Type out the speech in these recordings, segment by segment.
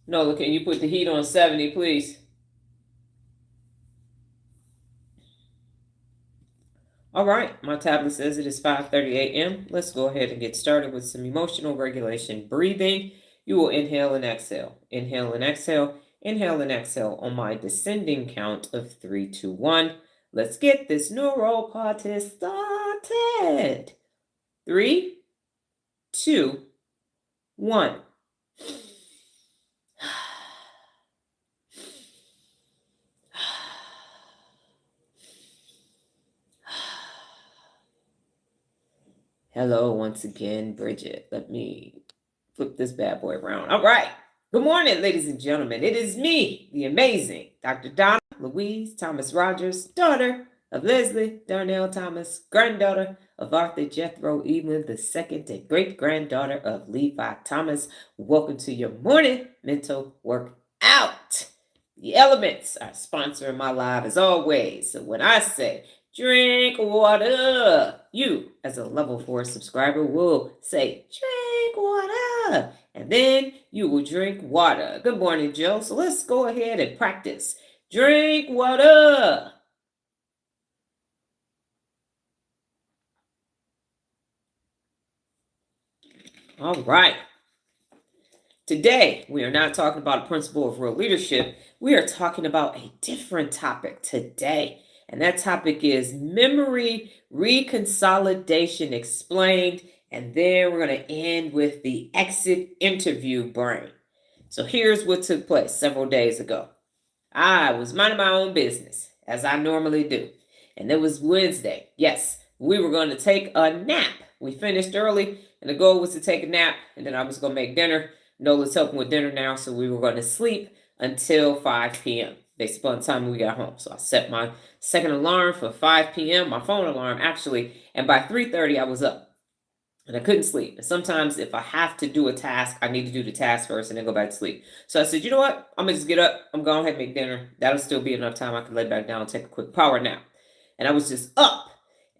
Nola, can you put the heat on 70, please? All right, my tablet says it is 5:30 a.m. Let's go ahead and get started with some emotional regulation breathing. You will inhale and exhale. Inhale and exhale. Inhale and exhale on my descending count of 3, 2, 1. Let's get this neuro party started. 3, 2, 1. Hello once again, Bridget. Let me flip this bad boy around. All right. Good morning, ladies and gentlemen. It is me, the amazing Dr. Donna Thomas-Rodgers, daughter of Leslie Darnell Thomas, granddaughter of Arthur Jethro Evelyn II, and great-granddaughter of Levi Thomas. Welcome to your morning mental workout. The elements are sponsoring my live as always. So when I say drink water, you as a level 4 subscriber will say drink water, and then you will drink water. Good morning, Joe. So let's go ahead and practice. Drink water. All right. Today, we are not talking about a principle of real leadership. We are talking about a different topic today. And that topic is memory reconsolidation explained. And then we're going to end with the exit interview brain. So here's what took place several days ago. I was minding my own business, as I normally do. And it was Wednesday. Yes, we were going to take a nap. We finished early, and the goal was to take a nap, and then I was going to make dinner. Nola's helping with dinner now, so we were going to sleep until 5 p.m. based upon the time we got home. So I set my second alarm for 5 p.m., my phone alarm actually, and by 3:30 I was up. And I couldn't sleep. And sometimes if I have to do a task, I need to do the task first and then go back to sleep. So I said, you know what? I'm going to just get up. I'm going to ahead and make dinner. That'll still be enough time. I can lay back down and take a quick power nap. And I was just up.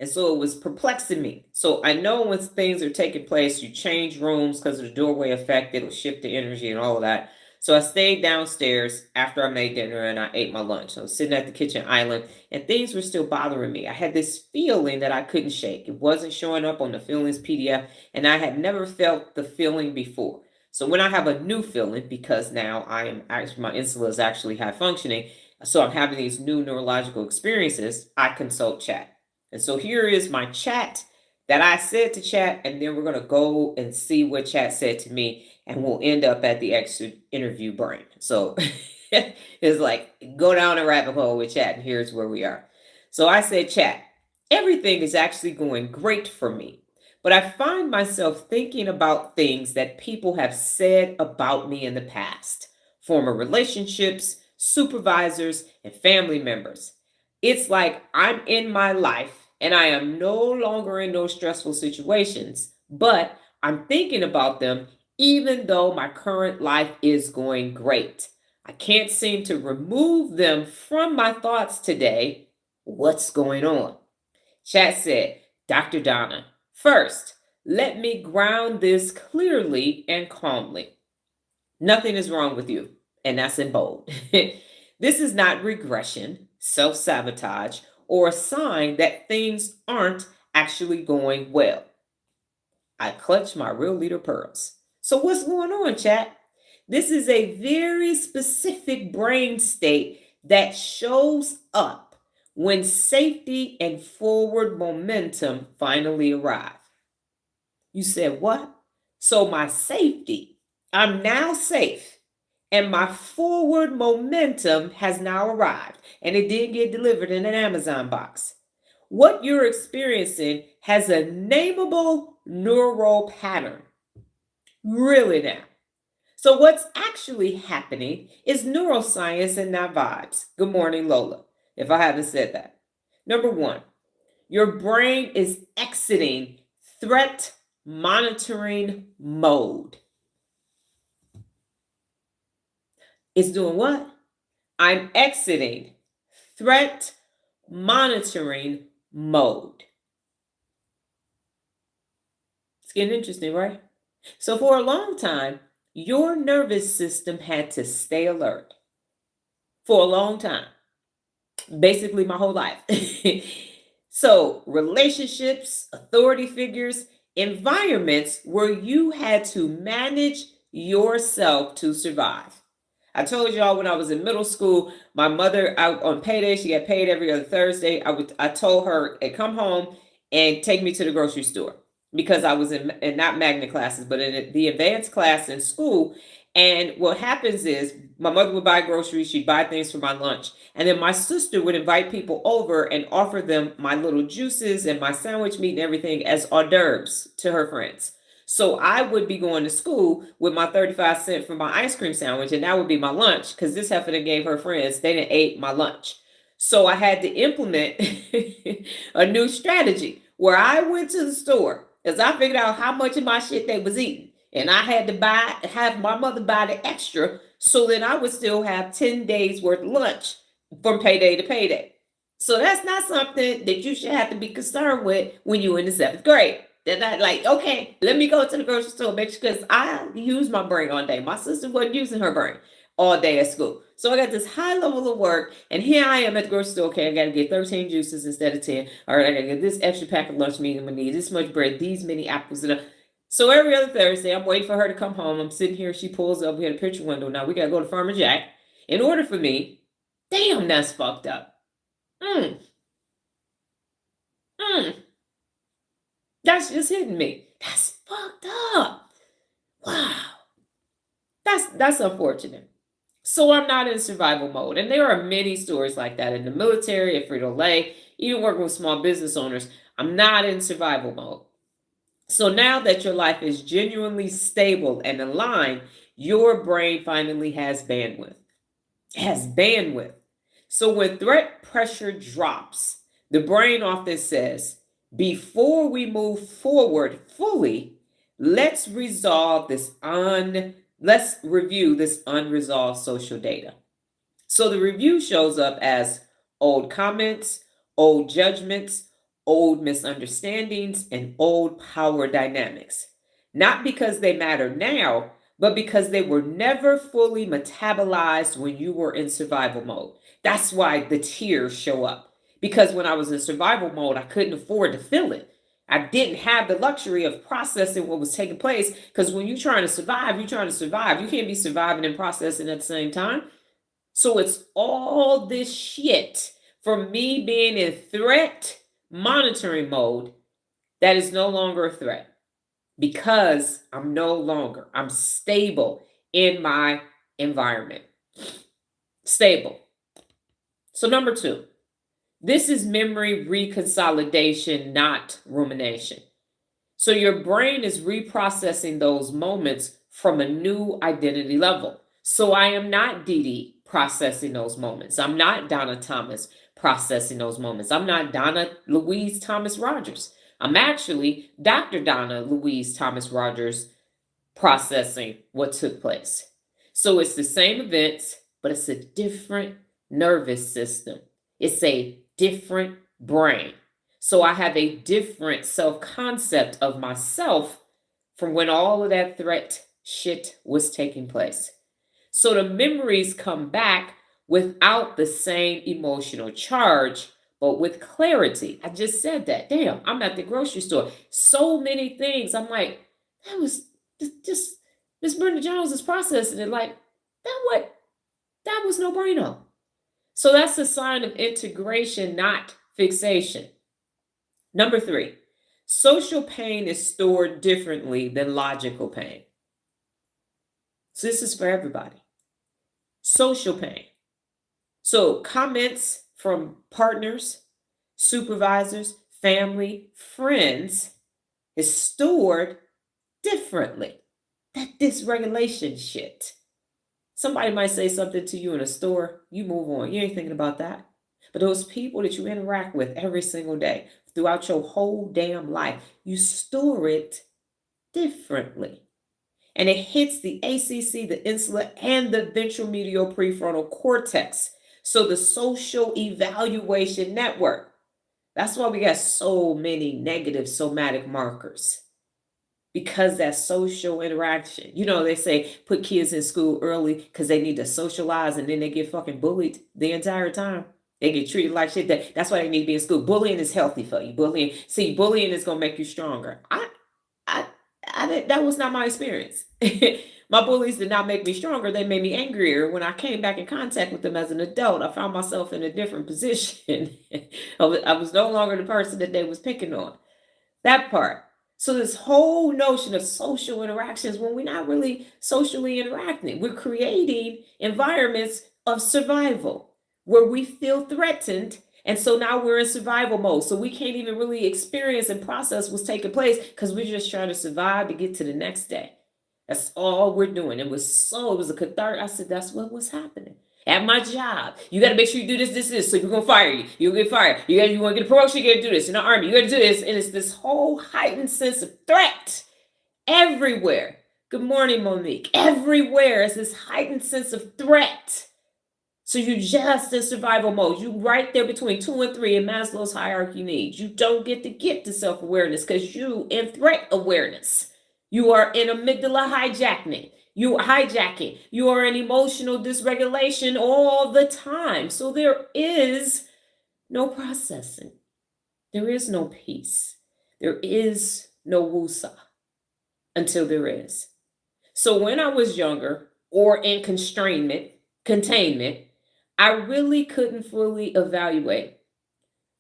And so it was perplexing me. So I know when things are taking place, you change rooms because of the doorway effect. It'll shift the energy and all of that. So I stayed downstairs after I made dinner and I ate my lunch. I was sitting at the kitchen island and things were still bothering me. I had this feeling that I couldn't shake. It wasn't showing up on the feelings PDF, and I had never felt the feeling before. So when I have a new feeling, because now I am actually, my insula is actually high functioning, so I'm having these new neurological experiences, I consult chat. And so here is my chat that I said to chat, and then we're going to go and see what chat said to me, and we'll end up at the exit interview brain. So it's like, go down a rabbit hole with chat, and here's where we are. So I said, chat, everything is actually going great for me, but I find myself thinking about things that people have said about me in the past, former relationships, supervisors, and family members. It's like I'm in my life and I am no longer in those stressful situations, but I'm thinking about them even though my current life is going great. I can't seem to remove them from my thoughts today. What's going on? Chat said, Dr. Donna, first, let me ground this clearly and calmly. Nothing is wrong with you, and that's in bold. This is not regression, self sabotage, or a sign that things aren't actually going well. I clutch my real leader pearls. So, what's going on, chat? This is a very specific brain state that shows up when safety and forward momentum finally arrive. You said, what? So, my safety, I'm now safe, and my forward momentum has now arrived, and it did get delivered in an Amazon box. What you're experiencing has a nameable neural pattern. Really now. So what's actually happening is neuroscience and not vibes. Good morning, Lola, if I haven't said that. Number one, your brain is exiting threat monitoring mode. It's doing what? I'm exiting threat monitoring mode. It's getting interesting, right? So for a long time, your nervous system had to stay alert for a long time, basically my whole life. So, relationships, authority figures, environments where you had to manage yourself to survive. I told y'all when I was in middle school, my mother out on payday, she got paid every other Thursday. I told her to come home and take me to the grocery store because I was in not magnet classes, but in the advanced class in school. And what happens is my mother would buy groceries, she'd buy things for my lunch. And then my sister would invite people over and offer them my little juices and my sandwich meat and everything as hors d'oeuvres to her friends. So I would be going to school with my 35 cents for my ice cream sandwich, and that would be my lunch because this heifer that gave her friends, they didn't ate my lunch. So I had to implement a new strategy where I went to the store because I figured out how much of my shit they was eating. And I had to have my mother buy the extra so that I would still have 10 days worth of lunch from payday to payday. So that's not something that you should have to be concerned with when you're in the 7th grade. They're not like, okay, let me go to the grocery store, because I use my brain all day. My sister wasn't using her brain all day at school. So I got this high level of work, and here I am at the grocery store. Okay, I got to get 13 juices instead of 10. All right, I got to get this extra pack of lunch meat I'm going to need, this much bread, these many apples. So every other Thursday, I'm waiting for her to come home. I'm sitting here. She pulls up. We had a picture window. Now we got to go to Farmer Jack in order for me. Damn, that's fucked up. That's just hitting me. That's fucked up. Wow. That's unfortunate. So I'm not in survival mode. And there are many stories like that in the military, at Frito-Lay, even working with small business owners. I'm not in survival mode. So now that your life is genuinely stable and aligned, your brain finally has bandwidth. It has bandwidth. So when threat pressure drops, the brain often says, before we move forward fully, let's review this unresolved social data. So the review shows up as old comments, old judgments, old misunderstandings, and old power dynamics. Not because they matter now, but because they were never fully metabolized when you were in survival mode. That's why the tears show up. Because when I was in survival mode, I couldn't afford to feel it. I didn't have the luxury of processing what was taking place. Because when you're trying to survive, you're trying to survive. You can't be surviving and processing at the same time. So it's all this shit from me being in threat monitoring mode that is no longer a threat. Because I'm stable in my environment. Stable. So number 2, this is memory reconsolidation, not rumination. So your brain is reprocessing those moments from a new identity level. So I am not Dee Dee processing those moments. I'm not Donna Thomas processing those moments. I'm not Donna Louise Thomas-Rodgers. I'm actually Dr. Donna Louise Thomas-Rodgers processing what took place. So it's the same events, but it's a different nervous system. It's a different brain. So I have a different self-concept of myself from when all of that threat shit was taking place. So the memories come back without the same emotional charge, but with clarity. I just said that. Damn, I'm at the grocery store. So many things. I'm like, that was just Miss Brenda Jones is processing it like that was no brainer. So that's a sign of integration, not fixation. Number 3, social pain is stored differently than logical pain. So this is for everybody. Social pain. So comments from partners, supervisors, family, friends is stored differently. That dysregulation shit. Somebody might say something to you in a store, you move on. You ain't thinking about that. But those people that you interact with every single day, throughout your whole damn life, you store it differently. And it hits the ACC, the insula, and the ventromedial prefrontal cortex. So the social evaluation network. That's why we got so many negative somatic markers. because that social interaction. You know, they say put kids in school early because they need to socialize, and then they get fucking bullied the entire time. They get treated like shit. That's why they need to be in school. Bullying is healthy for you. Bullying is gonna make you stronger. That was not my experience. My bullies did not make me stronger. They made me angrier. When I came back in contact with them as an adult, I found myself in a different position. I was no longer the person that they was picking on. That part. So this whole notion of social interactions, when we're not really socially interacting, we're creating environments of survival where we feel threatened. And so now we're in survival mode. So we can't even really experience and process what's taking place because we're just trying to survive to get to the next day. That's all we're doing. It was a cathartic. I said, that's what was happening. At my job, you got to make sure you do this. So you're going to fire you. You'll get fired. You want to get a promotion, you got to do this. In the army, you got to do this. And it's this whole heightened sense of threat everywhere. Good morning, Monique. Everywhere is this heightened sense of threat. So you're just in survival mode. You right there between 2 and 3 in Maslow's hierarchy needs. You don't get to self-awareness because you in threat awareness. You are in amygdala hijacking. You are hijacking. You are in emotional dysregulation all the time. So there is no processing. There is no peace. There is no wusa until there is. So when I was younger or in containment, I really couldn't fully evaluate,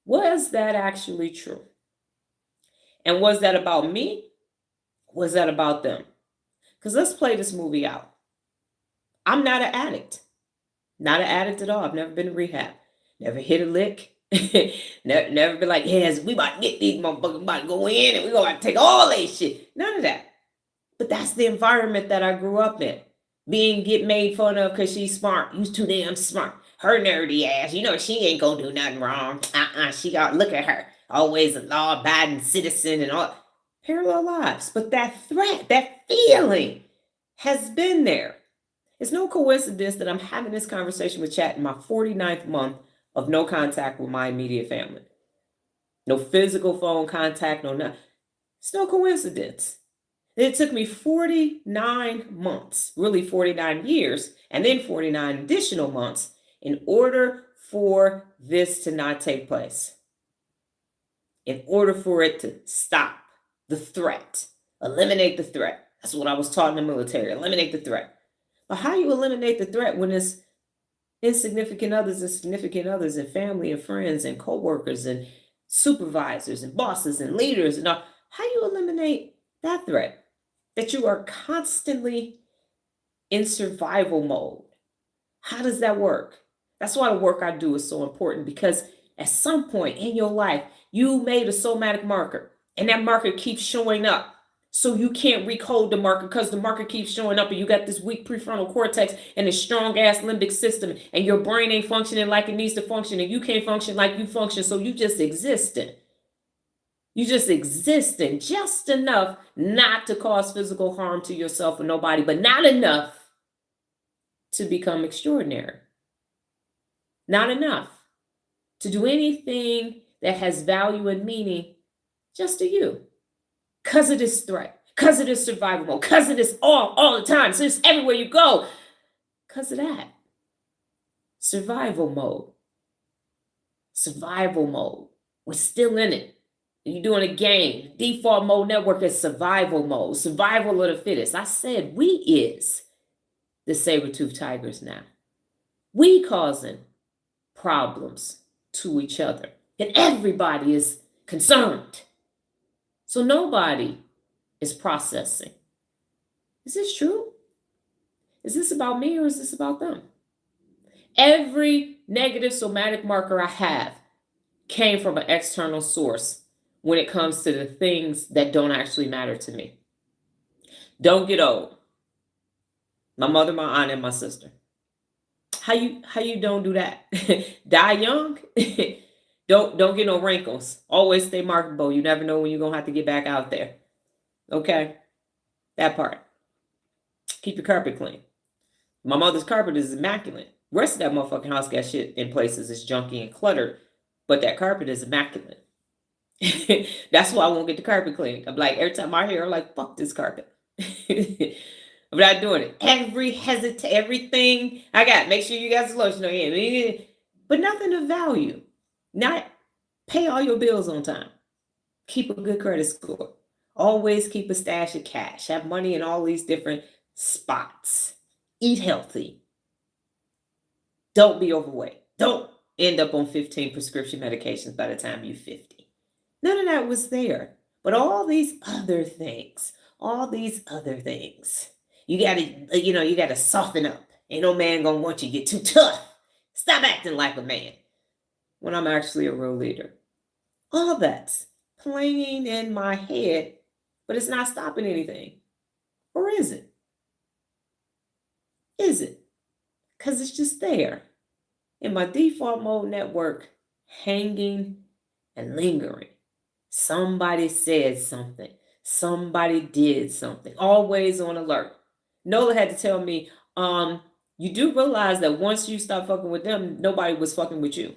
was that actually true? And was that about me? Was that about them? Because let's play this movie out. I'm not an addict. Not an addict at all. I've never been in rehab. Never hit a lick. never been like, yes, we about to get these motherfuckers, about to go in and we going to take all that shit. None of that. But that's the environment that I grew up in. Get made fun of because she's smart. You too damn smart. Her nerdy ass. You know she ain't going to do nothing wrong. She got, look at her. Always a law-abiding citizen and all. Parallel lives. But that threat, that feeling has been there. It's no coincidence that I'm having this conversation with Chat in my 49th month of no contact with my immediate family. No physical phone contact, no nothing. It's no coincidence. It took me 49 months, really 49 years, and then 49 additional months in order for this to not take place. In order for it to stop. The threat. Eliminate the threat. That's what I was taught in the military. Eliminate the threat. But how you eliminate the threat when it's insignificant others and significant others and family and friends and co-workers and supervisors and bosses and leaders and all? How you eliminate that threat? That you are constantly in survival mode. How does that work? That's why the work I do is so important, because at some point in your life, you made a somatic marker. And that marker keeps showing up. So you can't recode the marker because the marker keeps showing up and you got this weak prefrontal cortex and a strong ass limbic system and your brain ain't functioning like it needs to function and you can't function like you function. So you just existing. You just existing just enough not to cause physical harm to yourself or nobody, but not enough to become extraordinary. Not enough to do anything that has value and meaning just to you, because of this threat, because of this survival mode, because of this all the time. So it's everywhere you go, because of that. Survival mode. We're still in it. You're doing a game. Default mode network is survival mode. Survival of the fittest. I said we is the saber-toothed tigers now. We causing problems to each other. And everybody is concerned. So nobody is processing. Is this true? Is this about me or is this about them? Every negative somatic marker I have came from an external source when it comes to the things that don't actually matter to me. Don't get old. My mother, my aunt, and my sister. How you don't do that? Die young? Don't get no wrinkles. Always stay marketable. You never know when you're going to have to get back out there. Okay? That part. Keep your carpet clean. My mother's carpet is immaculate. The rest of that motherfucking house got shit in places. It's junky and cluttered. But that carpet is immaculate. That's why I won't get the carpet cleaned. I'm like, every time I hear, I'm like, fuck this carpet. I'm not doing it. Everything I got. Make sure you got some lotion on your hand. But nothing of value. Not pay all your bills on time. Keep a good credit score. Always keep a stash of cash. Have money in all these different spots. Eat healthy. Don't be overweight. Don't end up on 15 prescription medications by the time you're 50. None of that was there. But all these other things, you gotta soften up. Ain't no man gonna want you to get too tough. Stop acting like a man when I'm actually a real leader. All that's playing in my head, but it's not stopping anything. Or is it? Is it? Because it's just there in my default mode network, hanging and lingering. Somebody said something. Somebody did something. Always on alert. Nola had to tell me, you do realize that once you stop fucking with them, nobody was fucking with you.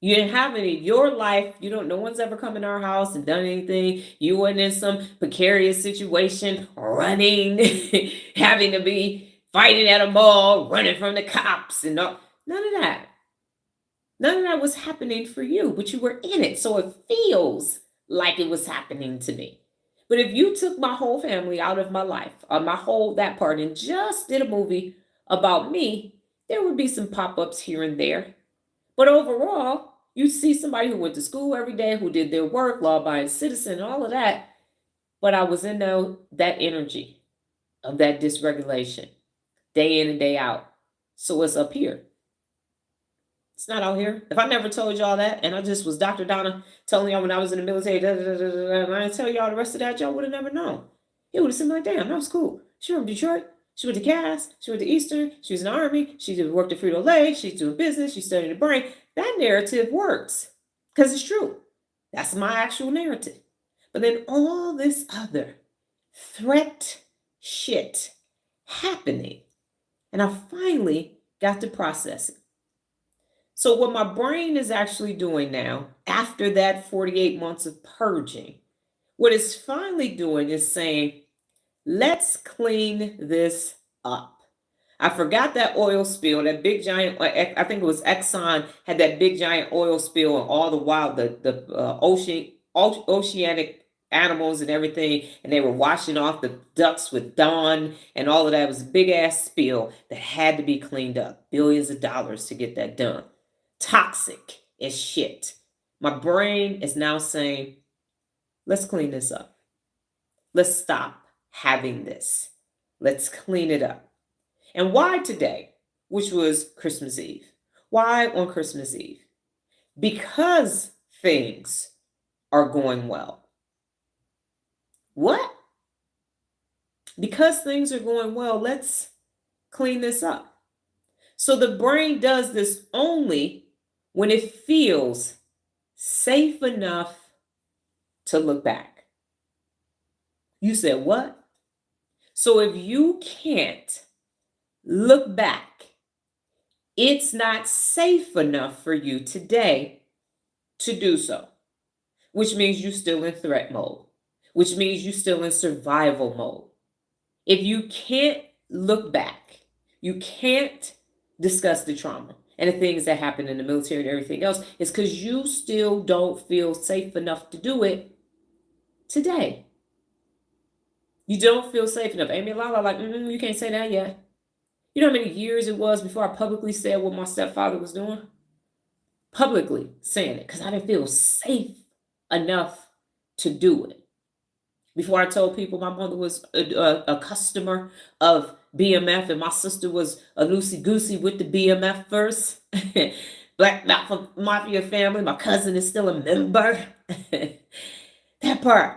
You didn't have any, your life, no one's ever come in our house and done anything. You weren't in some precarious situation, running, having to be fighting at a mall, running from the cops and all. None of that. None of that was happening for you, but you were in it. So it feels like it was happening to me. But if you took my whole family out of my life, that part, and just did a movie about me, there would be some pop-ups here and there. But overall, you see somebody who went to school every day, who did their work, law-abiding citizen, all of that. But I was in that energy of that dysregulation, day in and day out. So it's up here. It's not out here. If I never told y'all that, and I just was Dr. Donna telling y'all when I was in the military, and I didn't tell y'all the rest of that, y'all would have never known. It would have seemed like, damn, that was cool. She from Detroit. She went to Cass. She went to Eastern. She was in the Army. She worked at Frito-Lay. She's doing business. She studied the brain. That narrative works because it's true. That's my actual narrative. But then all this other threat shit happening, and I finally got to process it. So what my brain is actually doing now, after that 48 months of purging, what it's finally doing is saying, let's clean this up. I forgot that oil spill, that big giant, I think it was Exxon, had that big giant oil spill, and all the while the oceanic animals and everything, and they were washing off the ducks with Dawn and all of that. It was a big ass spill that had to be cleaned up. Billions of dollars to get that done. Toxic as shit. My brain is now saying, let's clean this up. Let's stop having this. Let's clean it up. And why today, which was Christmas Eve? Why on Christmas Eve? Because things are going well. What? Because things are going well, let's clean this up. So the brain does this only when it feels safe enough to look back. You said what? So if you can't look back, it's not safe enough for you today to do so, which means you're still in threat mode, which means you're still in survival mode. If you can't look back, you can't discuss the trauma and the things that happen in the military and everything else, it's because you still don't feel safe enough to do it today. You don't feel safe enough. Amy and Lala like, you can't say that yet. You know how many years it was before I publicly said what my stepfather was doing? Publicly saying it, because I didn't feel safe enough to do it. Before I told people my mother was a customer of BMF and my sister was a loosey-goosey with the BMF first. Black Mafia family. My cousin is still a member. That part.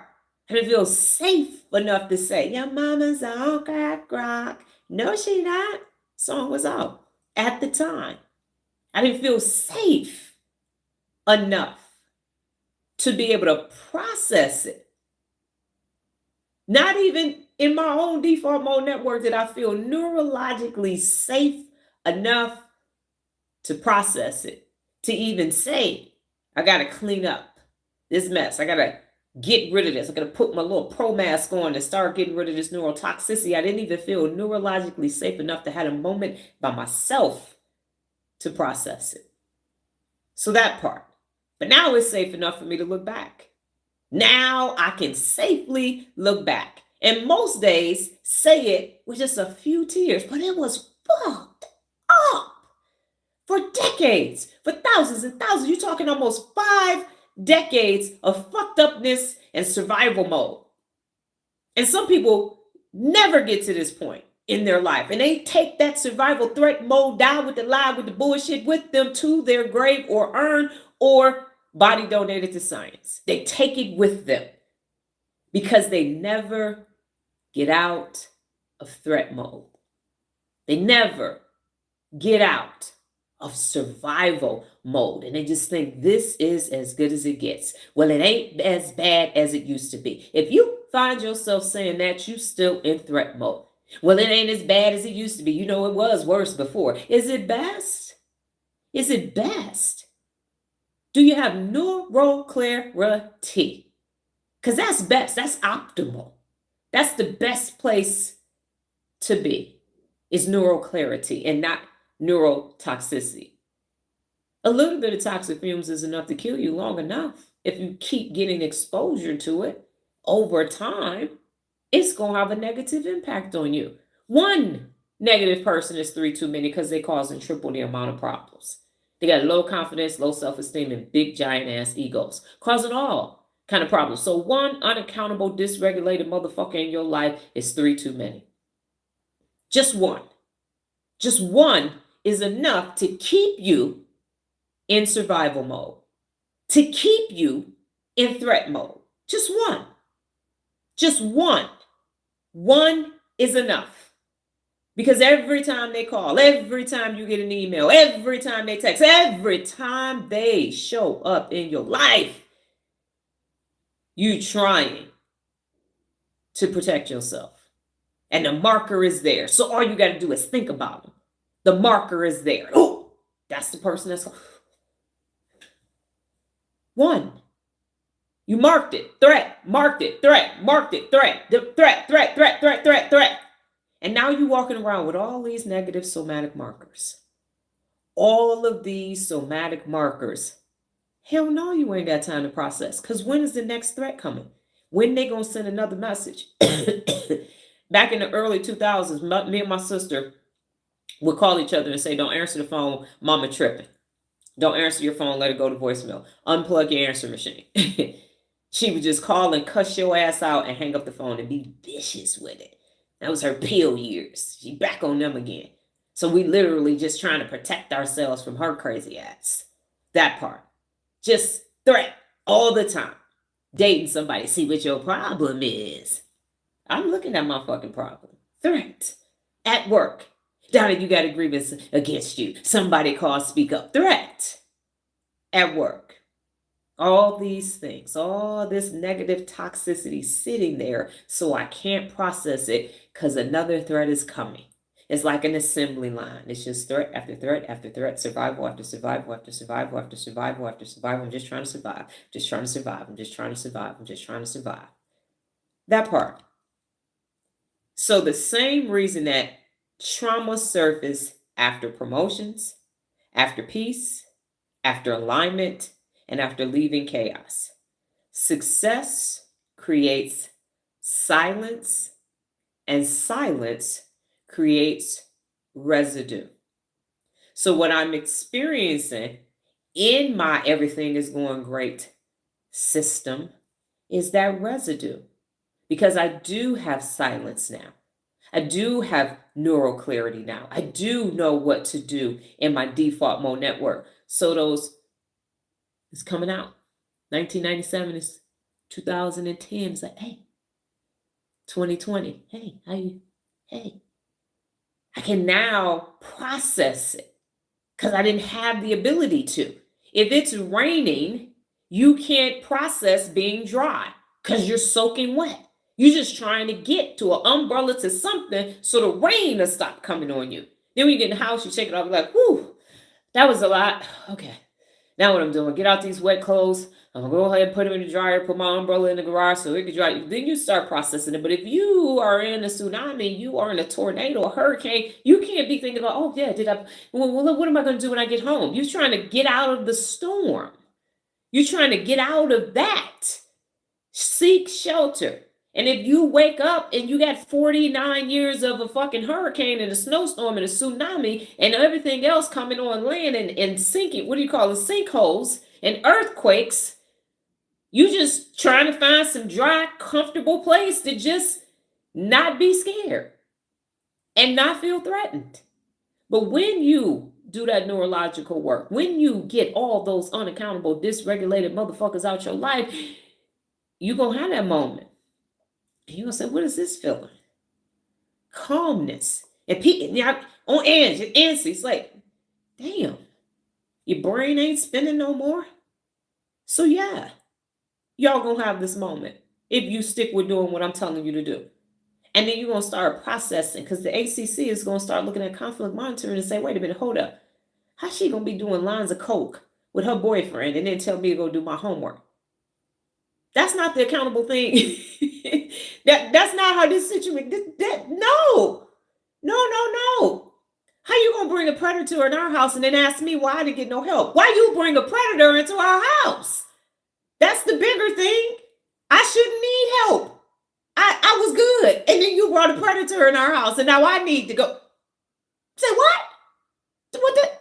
I didn't feel safe enough to say, your mama's on crack rock. No, she not. Song was out at the time. I didn't feel safe enough to be able to process it. Not even in my own default mode network did I feel neurologically safe enough to process it, to even say, I got to clean up this mess. I got to get rid of this. I got to put my little pro mask on and start getting rid of this neurotoxicity. I didn't even feel neurologically safe enough to have a moment by myself to process it. So that part. But now it's safe enough for me to look back. Now I can safely look back. And most days say it with just a few tears, but it was fucked up for decades, for thousands and thousands. You're talking almost 5 decades of fucked upness and survival mode. And some people never get to this point in their life, and they take that survival threat mode down with the lie, with the bullshit with them to their grave, or earn, or body donated to science. They take it with them because they never get out of threat mode. They never get out of survival mode, and they just think this is as good as it gets. Well, it ain't as bad as it used to be. If you find yourself saying that, you still in threat mode. Well, it ain't as bad as it used to be. You know, it was worse before. Is it best? Is it best? Do you have neuro clarity? Because that's best. That's optimal. That's the best place to be, is neural clarity and not neurotoxicity. A little bit of toxic fumes is enough to kill you long enough. If you keep getting exposure to it over time, it's going to have a negative impact on you. One negative person is 3 too many because they're causing triple the amount of problems. They got low confidence, low self-esteem, and big giant ass egos, causing all kind of problems. So one unaccountable, dysregulated motherfucker in your life is 3 too many. Just one. Just one is enough to keep you in survival mode, to keep you in threat mode. Just one. Just one. One is enough. Because every time they call, every time you get an email, every time they text, every time they show up in your life, you trying to protect yourself. And the marker is there. So all you got to do is think about them. The marker is there. Oh, that's the person that's one. You marked it. Threat. Marked it. Threat. Marked it. Threat. Threat. And now you're walking around with all these negative somatic markers. All of these somatic markers. Hell no, you ain't got time to process. Because when is the next threat coming? When they going to send another message? Back in the early 2000s, me and my sister would call each other and say, don't answer the phone, mama tripping. Don't answer your phone, let it go to voicemail. Unplug your answer machine. She would just call and cuss your ass out and hang up the phone and be vicious with it. That was her pill years. She back on them again. So we literally just trying to protect ourselves from her crazy ass. That part. Just threat all the time. Dating somebody, see what your problem is. I'm looking at my fucking problem. Threat. At work. Donna, you got a grievance against you. Somebody called, speak up. Threat. At work. All these things, all this negative toxicity sitting there, so I can't process it because another threat is coming. It's like an assembly line. It's just threat after threat after threat, survival after survival after survival after survival after survival. I'm just trying to survive. Just trying to survive. I'm just trying to survive. I'm just trying to survive. That part. So the same reason that trauma surface after promotions, after peace, after alignment, and after leaving chaos. Success creates silence, and silence creates residue. So what I'm experiencing in my everything is going great system is that residue. Because I do have silence now. I do have neural clarity now. I do know what to do in my default mode network. So those is coming out. 1997 is 2010. It's like, hey, 2020. Hey, how you? Hey. I can now process it because I didn't have the ability to. If it's raining, you can't process being dry because you're soaking wet. You're just trying to get to an umbrella to something so the rain will stop coming on you. Then when you get in the house, you shake it off, you're like, whew, that was a lot. Okay. Now what I'm doing, get out these wet clothes. I'm going to go ahead and put them in the dryer, put my umbrella in the garage so it can dry. Then you start processing it. But if you are in a tsunami, you are in a tornado, a hurricane, you can't be thinking about, oh, yeah, what am I going to do when I get home? You're trying to get out of the storm. You're trying to get out of that. Seek shelter. And if you wake up and you got 49 years of a fucking hurricane and a snowstorm and a tsunami and everything else coming on land and sinking, what do you call it, sinkholes and earthquakes, you just trying to find some dry, comfortable place to just not be scared and not feel threatened. But when you do that neurological work, when you get all those unaccountable, dysregulated motherfuckers out your life, you're going to have that moment. And you're going to say, what is this feeling? Calmness. And people, on edge, and antsy. It's like, damn, your brain ain't spinning no more. So yeah, y'all going to have this moment if you stick with doing what I'm telling you to do. And then you're going to start processing, because the ACC is going to start looking at conflict monitoring and say, wait a minute, hold up. How's she going to be doing lines of coke with her boyfriend and then tell me to go do my homework? That's not the accountable thing. That's not how this situation. No. How you gonna bring a predator in our house and then ask me why I didn't get no help? Why you bring a predator into our house? That's the bigger thing. I shouldn't need help. I was good, and then you brought a predator in our house, and now I need to go. Say what? What the?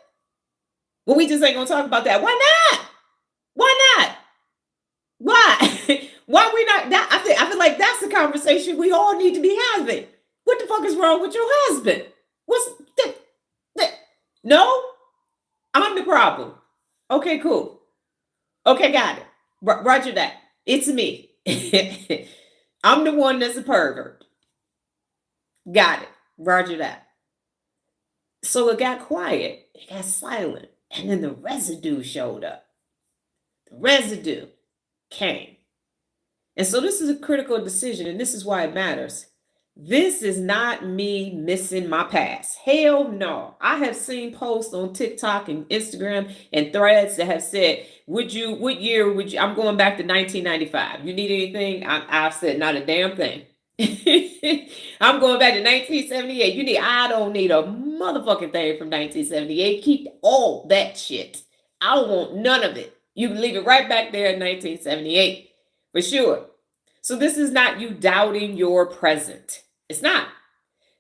Well, we just ain't gonna talk about that. Why not? Why not? Why? Why we not? I feel like that's the conversation we all need to be having. What the fuck is wrong with your husband? What's that? No, I'm the problem. Okay, cool. Okay, got it. Roger that. It's me. I'm the one that's a pervert. Got it. Roger that. So it got quiet. It got silent. And then the residue showed up. The residue came. And so this is a critical decision, and this is why it matters. This is not me missing my past. Hell no. I have seen posts on TikTok and Instagram and threads that have said, what year would you, I'm going back to 1995. You need anything? I've said not a damn thing. I'm going back to 1978. I don't need a motherfucking thing from 1978. Keep all that shit. I don't want none of it. You can leave it right back there in 1978. For sure. So this is not you doubting your present. It's not.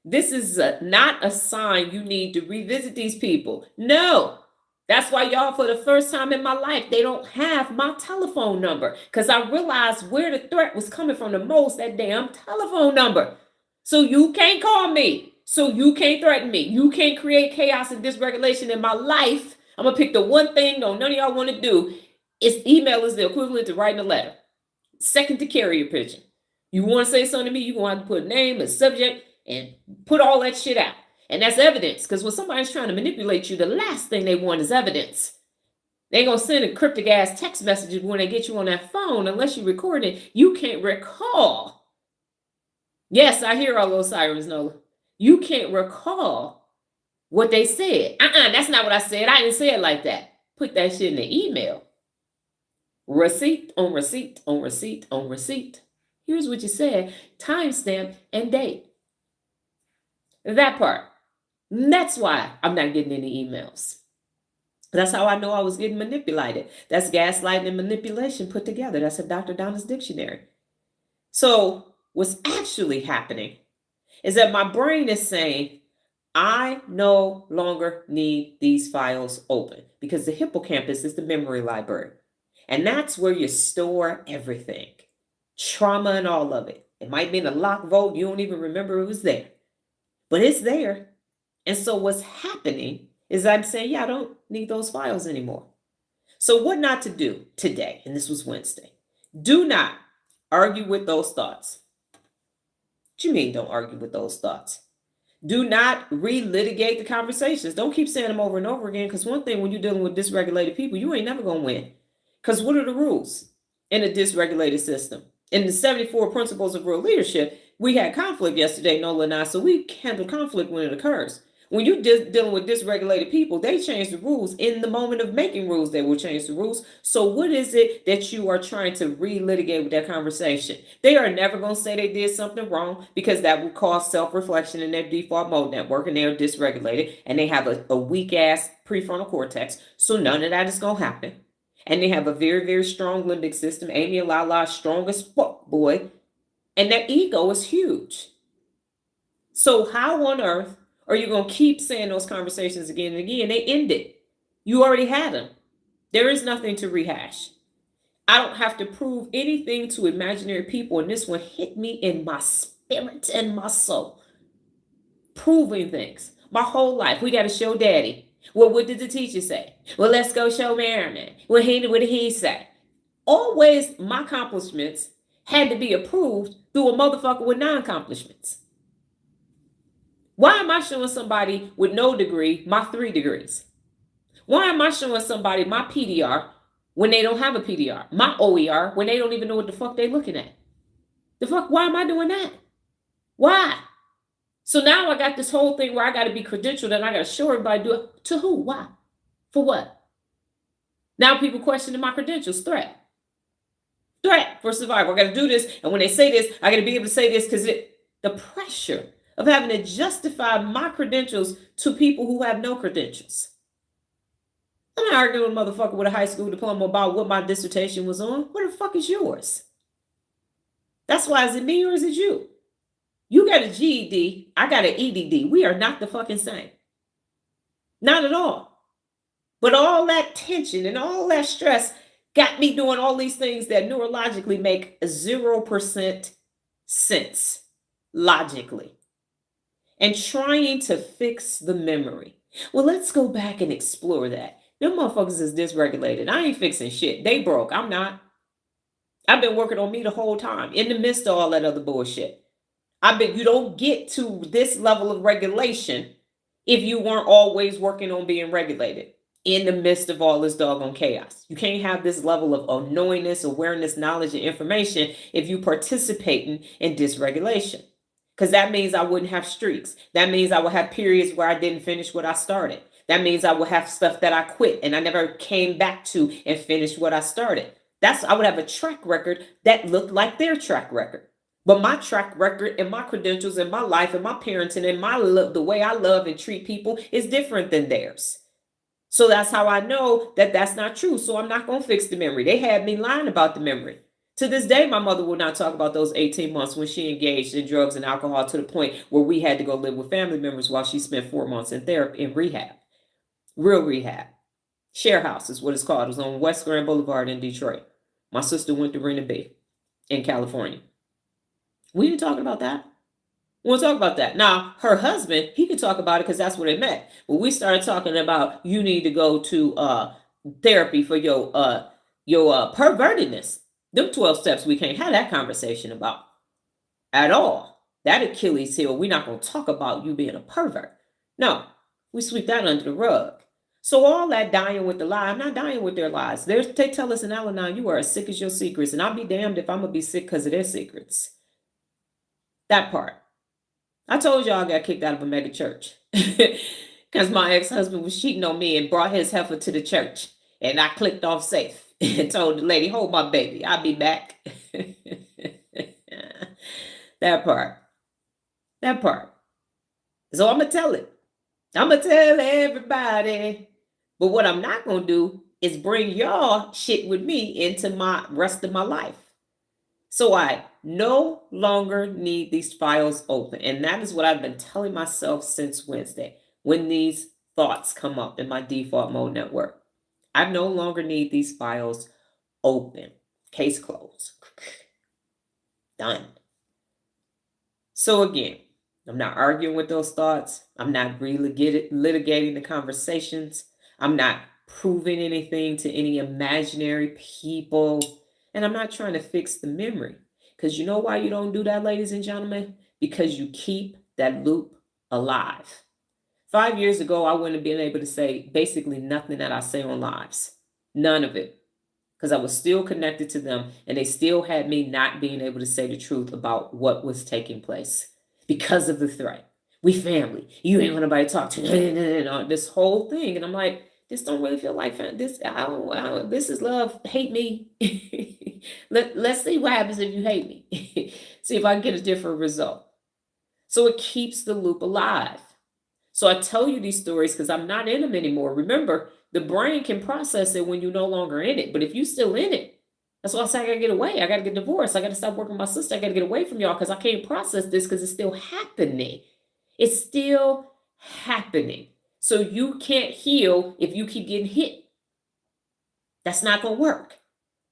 This is not a sign you need to revisit these people. No. That's why y'all, for the first time in my life, they don't have my telephone number. Because I realized where the threat was coming from the most, that damn telephone number. So you can't call me. So you can't threaten me. You can't create chaos and dysregulation in my life. I'm going to pick the one thing none of y'all want to do. Email is the equivalent to writing a letter. Second to carrier pigeon. You want to say something to me, you're going to have to put a name, a subject, and put all that shit out. And that's evidence, because when somebody's trying to manipulate you, the last thing they want is evidence. They're going to send a cryptic ass text messages when they get you on that phone, unless you record it. You can't recall. Yes, I hear all those sirens, Nola. You can't recall what they said. That's not what I said. I didn't say it like that. Put that shit in the email. Receipt on receipt on receipt on receipt. Here's what you said, timestamp and date. That part. That's why I'm not getting any emails. That's how I know I was getting manipulated. That's gaslighting and manipulation put together. That's a Dr. Donna's dictionary. So what's actually happening is that my brain is saying, I no longer need these files open, because the hippocampus is the memory library. And that's where you store everything. Trauma and all of it. It might be in a locked vault. You don't even remember it was there. But it's there. And so what's happening is I'm saying, yeah, I don't need those files anymore. So what not to do today, and this was Wednesday. Do not argue with those thoughts. What you mean don't argue with those thoughts? Do not relitigate the conversations. Don't keep saying them over and over again, because one thing when you're dealing with dysregulated people, you ain't never going to win. Because what are the rules in a dysregulated system? In the 74 principles of real leadership, we had conflict yesterday, Nola and I, so we handle conflict when it occurs. When you're just dealing with dysregulated people, they change the rules. In the moment of making rules, they will change the rules. So what is it that you are trying to relitigate with that conversation? They are never going to say they did something wrong, because that would cause self-reflection in their default mode network, and they are dysregulated, and they have a weak-ass prefrontal cortex. So none of that is going to happen. And they have a very, very strong limbic system. Amy and Lala, strong as fuck, boy. And their ego is huge. So how on earth are you going to keep saying those conversations again and again? They ended. You already had them. There is nothing to rehash. I don't have to prove anything to imaginary people. And this one hit me in my spirit and my soul. Proving things. My whole life. We got to show daddy. Well, what did the teacher say? Well, let's go show Merriman. What did he say? Always my accomplishments had to be approved through a motherfucker with non-accomplishments. Why am I showing somebody with no degree my 3 degrees? Why am I showing somebody my PDR when they don't have a PDR? My OER when they don't even know what the fuck they're looking at? The fuck, why am I doing that? Why? So now I got this whole thing where I got to be credentialed and I got to show everybody do it. To who? Why? For what? Now people questioning my credentials. Threat for survival. I got to do this. And when they say this, I got to be able to say this, because the pressure of having to justify my credentials to people who have no credentials. I'm not arguing with a motherfucker with a high school diploma about what my dissertation was on. What the fuck is yours? That's why, is it me or is it you? You got a GED, I got an EDD. We are not the fucking same. Not at all. But all that tension and all that stress got me doing all these things that neurologically make 0% sense logically. And trying to fix the memory. Well, let's go back and explore that. Them motherfuckers is dysregulated. I ain't fixing shit. They broke. I'm not. I've been working on me the whole time, in the midst of all that other bullshit. You don't get to this level of regulation if you weren't always working on being regulated in the midst of all this doggone chaos. You can't have this level of knowingness, awareness, knowledge, and information if you participating in dysregulation. Because that means I wouldn't have streaks. That means I would have periods where I didn't finish what I started. That means I would have stuff that I quit and I never came back to and finished what I started. I would have a track record that looked like their track record. But my track record and my credentials and my life and my parenting and the way I love and treat people is different than theirs. So that's how I know that that's not true. So I'm not going to fix the memory. They had me lying about the memory. To this day, my mother will not talk about those 18 months when she engaged in drugs and alcohol, to the point where we had to go live with family members while she spent 4 months in therapy, in rehab. Real rehab. Share house is what it's called. It was on West Grand Boulevard in Detroit. My sister went to Rena Bay in California. We didn't talk about that. We won't talk about that. Now, her husband, he could talk about it because that's where they met. But we started talking about, you need to go to therapy for your pervertedness. Them 12 steps we can't have that conversation about at all. That Achilles heel, we're not going to talk about you being a pervert. No, we sweep that under the rug. So all that dying with the lie, I'm not dying with their lies. They tell us in Al-Anon, you are as sick as your secrets. And I'll be damned if I'm going to be sick because of their secrets. That part. I told y'all I got kicked out of a mega church because my ex-husband was cheating on me and brought his heifer to the church. And I clicked off safe and told the lady, hold my baby, I'll be back. That part. So I'm going to tell it. I'm going to tell everybody. But what I'm not going to do is bring y'all shit with me into my rest of my life. So I no longer need these files open. And that is what I've been telling myself since Wednesday, when these thoughts come up in my default mode network. I no longer need these files open. Case closed. Done. So again, I'm not arguing with those thoughts. I'm not litigating the conversations. I'm not proving anything to any imaginary people. And I'm not trying to fix the memory. Because you know why you don't do that, ladies and gentlemen? Because you keep that loop alive. 5 years ago, I wouldn't have been able to say basically nothing that I say on lives. None of it. Because I was still connected to them, and they still had me not being able to say the truth about what was taking place because of the threat. We family. You ain't want nobody to talk to. This whole thing. And I'm like, this don't really feel like family. This is love. Hate me. Let's see what happens if you hate me. See if I can get a different result. So it keeps the loop alive. So I tell you these stories because I'm not in them anymore. Remember, the brain can process it when you're no longer in it. But if you're still in it, that's why I say I got to get away. I got to get divorced. I got to stop working with my sister. I got to get away from y'all because I can't process this because it's still happening. It's still happening. So you can't heal if you keep getting hit. That's not going to work.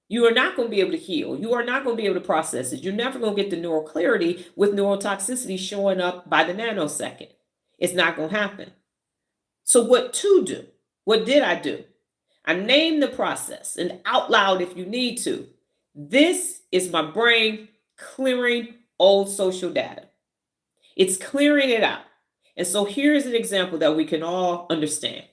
You are not going to be able to heal. You are not going to be able to process it. You're never going to get the neural clarity with neurotoxicity showing up by the nanosecond. It's not going to happen. So what to do? What did I do? I named the process and out loud if you need to. This is my brain clearing old social data. It's clearing it out. And so here's an example that we can all understand.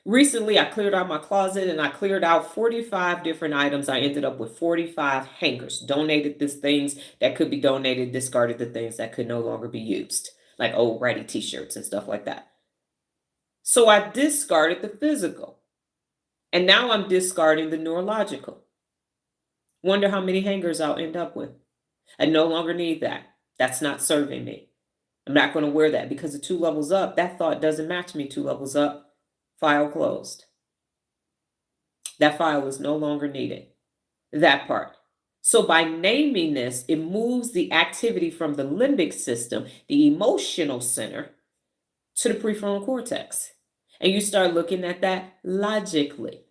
Recently, I cleared out my closet and I cleared out 45 different items. I ended up with 45 hangers, donated these things that could be donated, discarded the things that could no longer be used, like old ratty t-shirts and stuff like that. So I discarded the physical. And now I'm discarding the neurological. Wonder how many hangers I'll end up with. I no longer need that. That's not serving me. I'm not going to wear that because the 2 levels up, that thought doesn't match me 2 levels up. File closed. That file is no longer needed. That part. So by naming this, it moves the activity from the limbic system, the emotional center, to the prefrontal cortex. And you start looking at that logically.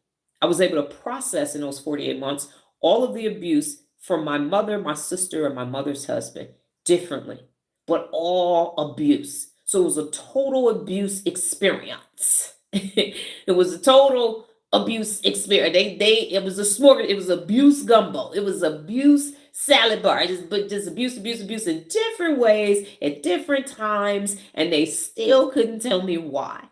I was able to process in those 48 months all of the abuse from my mother, my sister, and my mother's husband differently, but all abuse. So it was a total abuse experience. It was a total abuse experience. It was a smorgasbord. It was abuse gumbo. It was abuse salad bar. Just abuse in different ways at different times, and they still couldn't tell me why.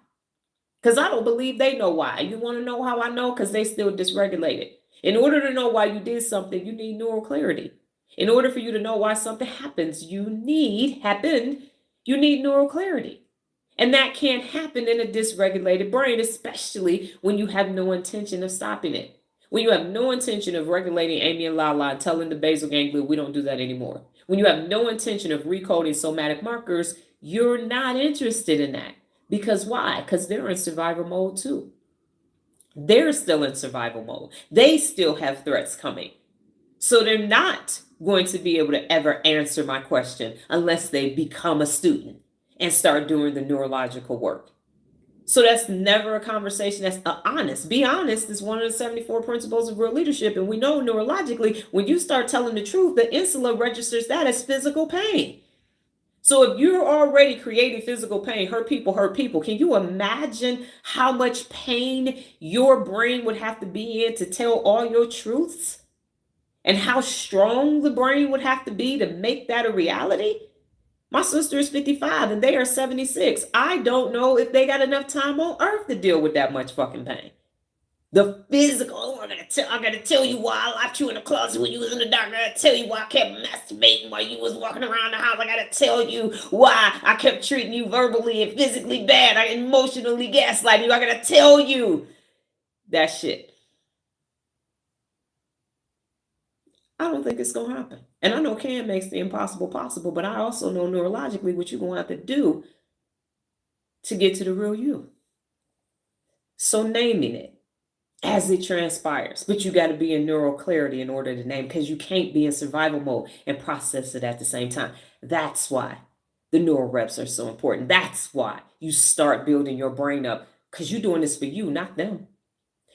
Because I don't believe they know why. You want to know how I know? Because they still dysregulated. In order to know why you did something, you need neural clarity. In order for you to know why something happens, you need neural clarity. And that can't happen in a dysregulated brain, especially when you have no intention of stopping it. When you have no intention of regulating Amy and Lala and telling the basal ganglia, we don't do that anymore. When you have no intention of recoding somatic markers, you're not interested in that. Because why? Because they're in survival mode too. They're still in survival mode. They still have threats coming. So they're not going to be able to ever answer my question unless they become a student and start doing the neurological work. So that's never a conversation that's honest. Be honest is one of the 74 principles of real leadership. And we know neurologically, when you start telling the truth, the insula registers that as physical pain. So if you're already creating physical pain, hurt people, can you imagine how much pain your brain would have to be in to tell all your truths? And how strong the brain would have to be to make that a reality? My sister is 55 and they are 76. I don't know if they got enough time on earth to deal with that much fucking pain. The physical, I gotta tell you why I locked you in the closet when you was in the dark. I gotta tell you why I kept masturbating while you was walking around the house. I gotta tell you why I kept treating you verbally and physically bad. I emotionally gaslighting you. I gotta tell you that shit. I don't think it's gonna happen. And I know Cam makes the impossible possible, but I also know neurologically what you're gonna have to do to get to the real you. So naming it as it transpires, but you got to be in neural clarity in order to name, because you can't be in survival mode and process it at the same time. That's why the neural reps are so important. That's why you start building your brain up, because you're doing this for you, not them.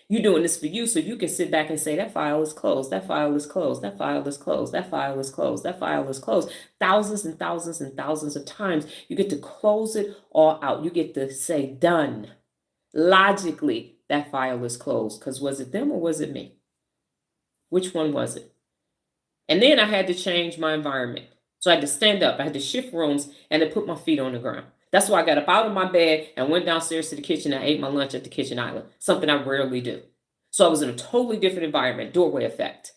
You're doing this for you so you can sit back and say, that file is closed, that file is closed, that file is closed, that file is closed, that file is closed. Thousands and thousands and thousands of times, you get to close it all out. You get to say, done. Logically, that file is closed, because was it them or was it me? Which one was it? And then I had to change my environment. So I had to stand up. I had to shift rooms and to put my feet on the ground. That's why I got up out of my bed and went downstairs to the kitchen and ate my lunch at the kitchen island, something I rarely do. So I was in a totally different environment, doorway effect.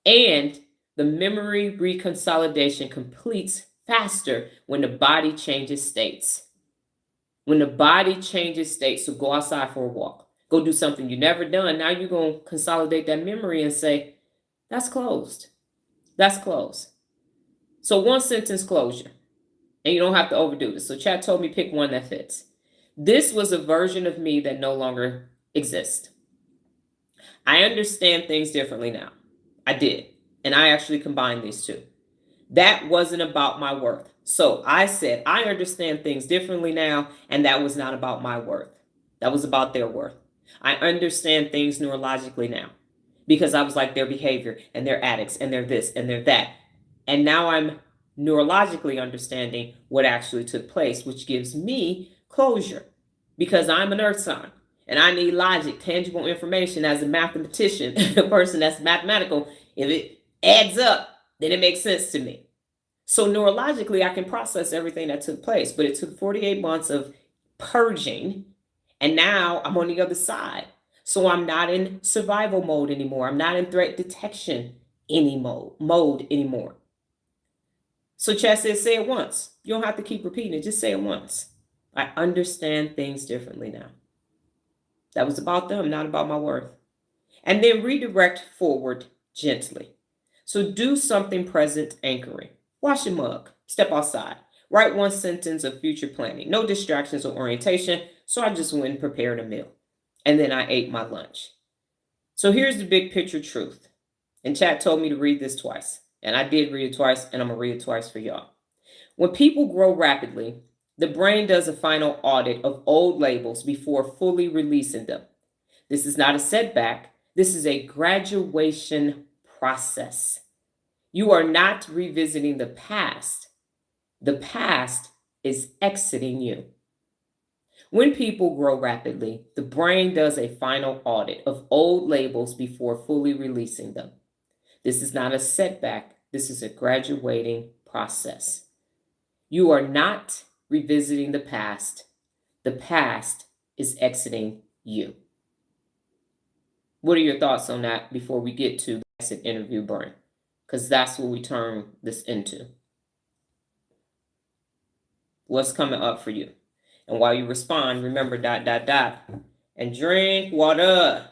And the memory reconsolidation completes faster when the body changes states. When the body changes states, so go outside for a walk, go do something you never done. Now you're going to consolidate that memory and say, that's closed. That's closed. So one sentence closure, and you don't have to overdo this. So chat told me pick one that fits. This was a version of me that no longer exists. I understand things differently now. I did. And I actually combined these two. That wasn't about my worth. So I said, I understand things differently now, and that was not about my worth. That was about their worth. I understand things neurologically now because I was like their behavior and they're addicts and they're this and they're that. And now I'm neurologically understanding what actually took place, which gives me closure because I'm an earth sign and I need logic, tangible information as a mathematician, a person that's mathematical. If it adds up, then it makes sense to me. So neurologically, I can process everything that took place, but it took 48 months of purging, and now I'm on the other side. So I'm not in survival mode anymore. I'm not in threat detection mode anymore. So chat says, say it once. You don't have to keep repeating it. Just say it once. I understand things differently now. That was about them, not about my worth. And then redirect forward gently. So do something present anchoring. Wash a mug, step outside, write one sentence of future planning, no distractions or orientation. So I just went and prepared a meal. And then I ate my lunch. So here's the big picture truth. And chat told me to read this twice. And I did read it twice, and I'm going to read it twice for y'all. When people grow rapidly, the brain does a final audit of old labels before fully releasing them. This is not a setback. This is a graduation process. You are not revisiting the past. The past is exiting you. When people grow rapidly, the brain does a final audit of old labels before fully releasing them. This is not a setback. This is a graduating process. You are not revisiting the past. The past is exiting you. What are your thoughts on that before we get to the exit interview brain? Because that's what we turn this into. What's coming up for you? And while you respond, remember ... and drink water.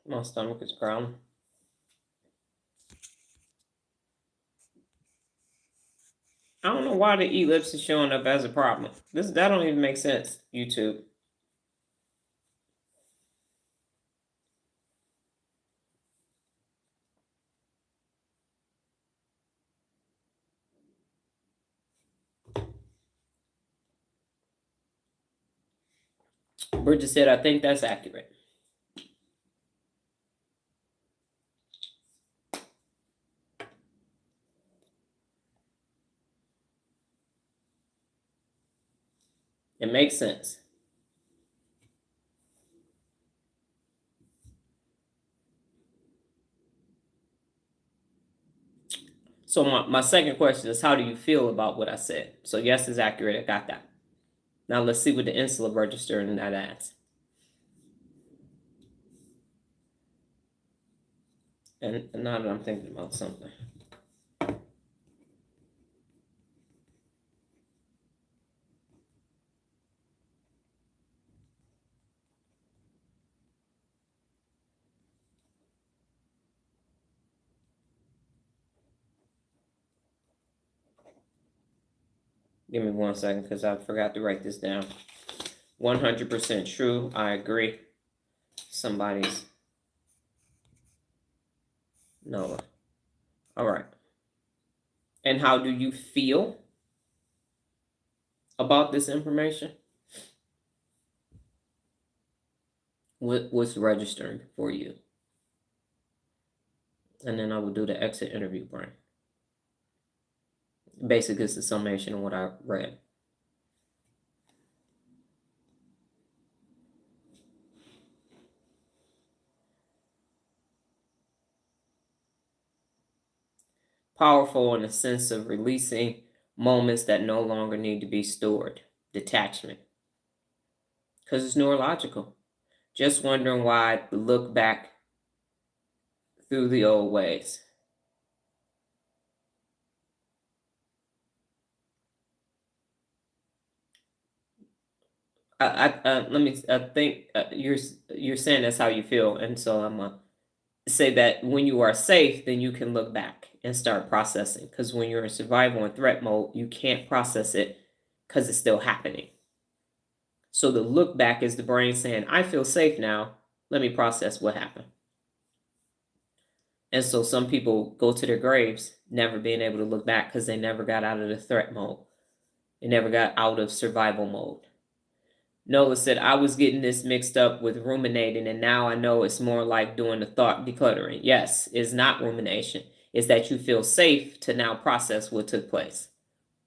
My stomach is growling. I don't know why the ellipse is showing up as a problem. That don't even make sense, YouTube. Bridget said, I think that's accurate. It makes sense. So my second question is, how do you feel about what I said? So yes is accurate. I got that. Now let's see what the insular register in that adds. And now that I'm thinking about something. Give me 1 second because I forgot to write this down. 100% true. I agree. Somebody's Noah. All right. And how do you feel about this information? What's registering for you? And then I will do the exit interview brain. Basically, it's the summation of what I read. Powerful in the sense of releasing moments that no longer need to be stored. Detachment. Because it's neurological. Just wondering why I look back through the old ways. I think you're saying that's how you feel, and so I'm gonna say that when you are safe, then you can look back and start processing. Because when you're in survival and threat mode, you can't process it because it's still happening. So the look back is the brain saying, "I feel safe now. Let me process what happened." And so some people go to their graves never being able to look back because they never got out of the threat mode. They never got out of survival mode. Nola said, I was getting this mixed up with ruminating, and now I know it's more like doing the thought decluttering. Yes, it's not rumination. It's that you feel safe to now process what took place.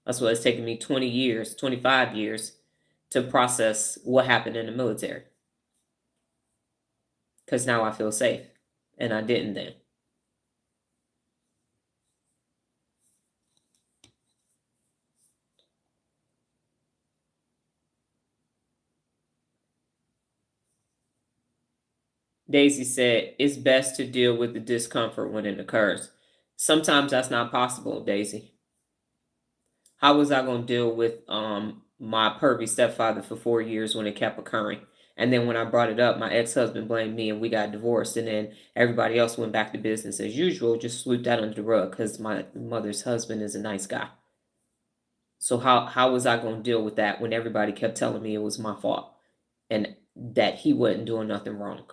That's why it's taken me 20 years, 25 years to process what happened in the military. Because now I feel safe, and I didn't then. Daisy said, it's best to deal with the discomfort when it occurs. Sometimes that's not possible, Daisy. How was I going to deal with my pervy stepfather for 4 years when it kept occurring? And then when I brought it up, my ex-husband blamed me and we got divorced. And then everybody else went back to business as usual, just swept that under the rug because my mother's husband is a nice guy. So how was I going to deal with that when everybody kept telling me it was my fault and that he wasn't doing nothing wrong?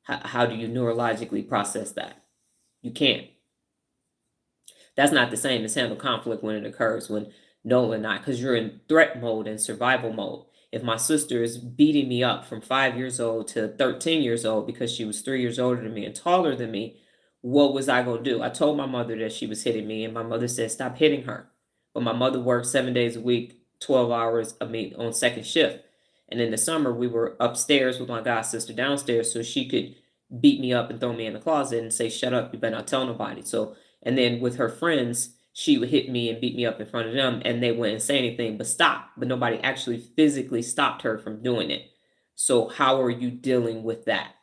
How do you neurologically process that? You can't. That's not the same as handle conflict when it occurs when no and not, because you're in threat mode and survival mode. If my sister is beating me up from 5 years old to 13 years old because she was 3 years older than me and taller than me, what was I going to do? I told my mother that she was hitting me, and my mother said, stop hitting her. But my mother worked 7 days a week, 12 hours, on second shift. And in the summer, we were upstairs with my god sister downstairs so she could beat me up and throw me in the closet and say, shut up, you better not tell nobody. So, and then with her friends, she would hit me and beat me up in front of them, and they wouldn't say anything but stop. But nobody actually physically stopped her from doing it. So how are you dealing with that?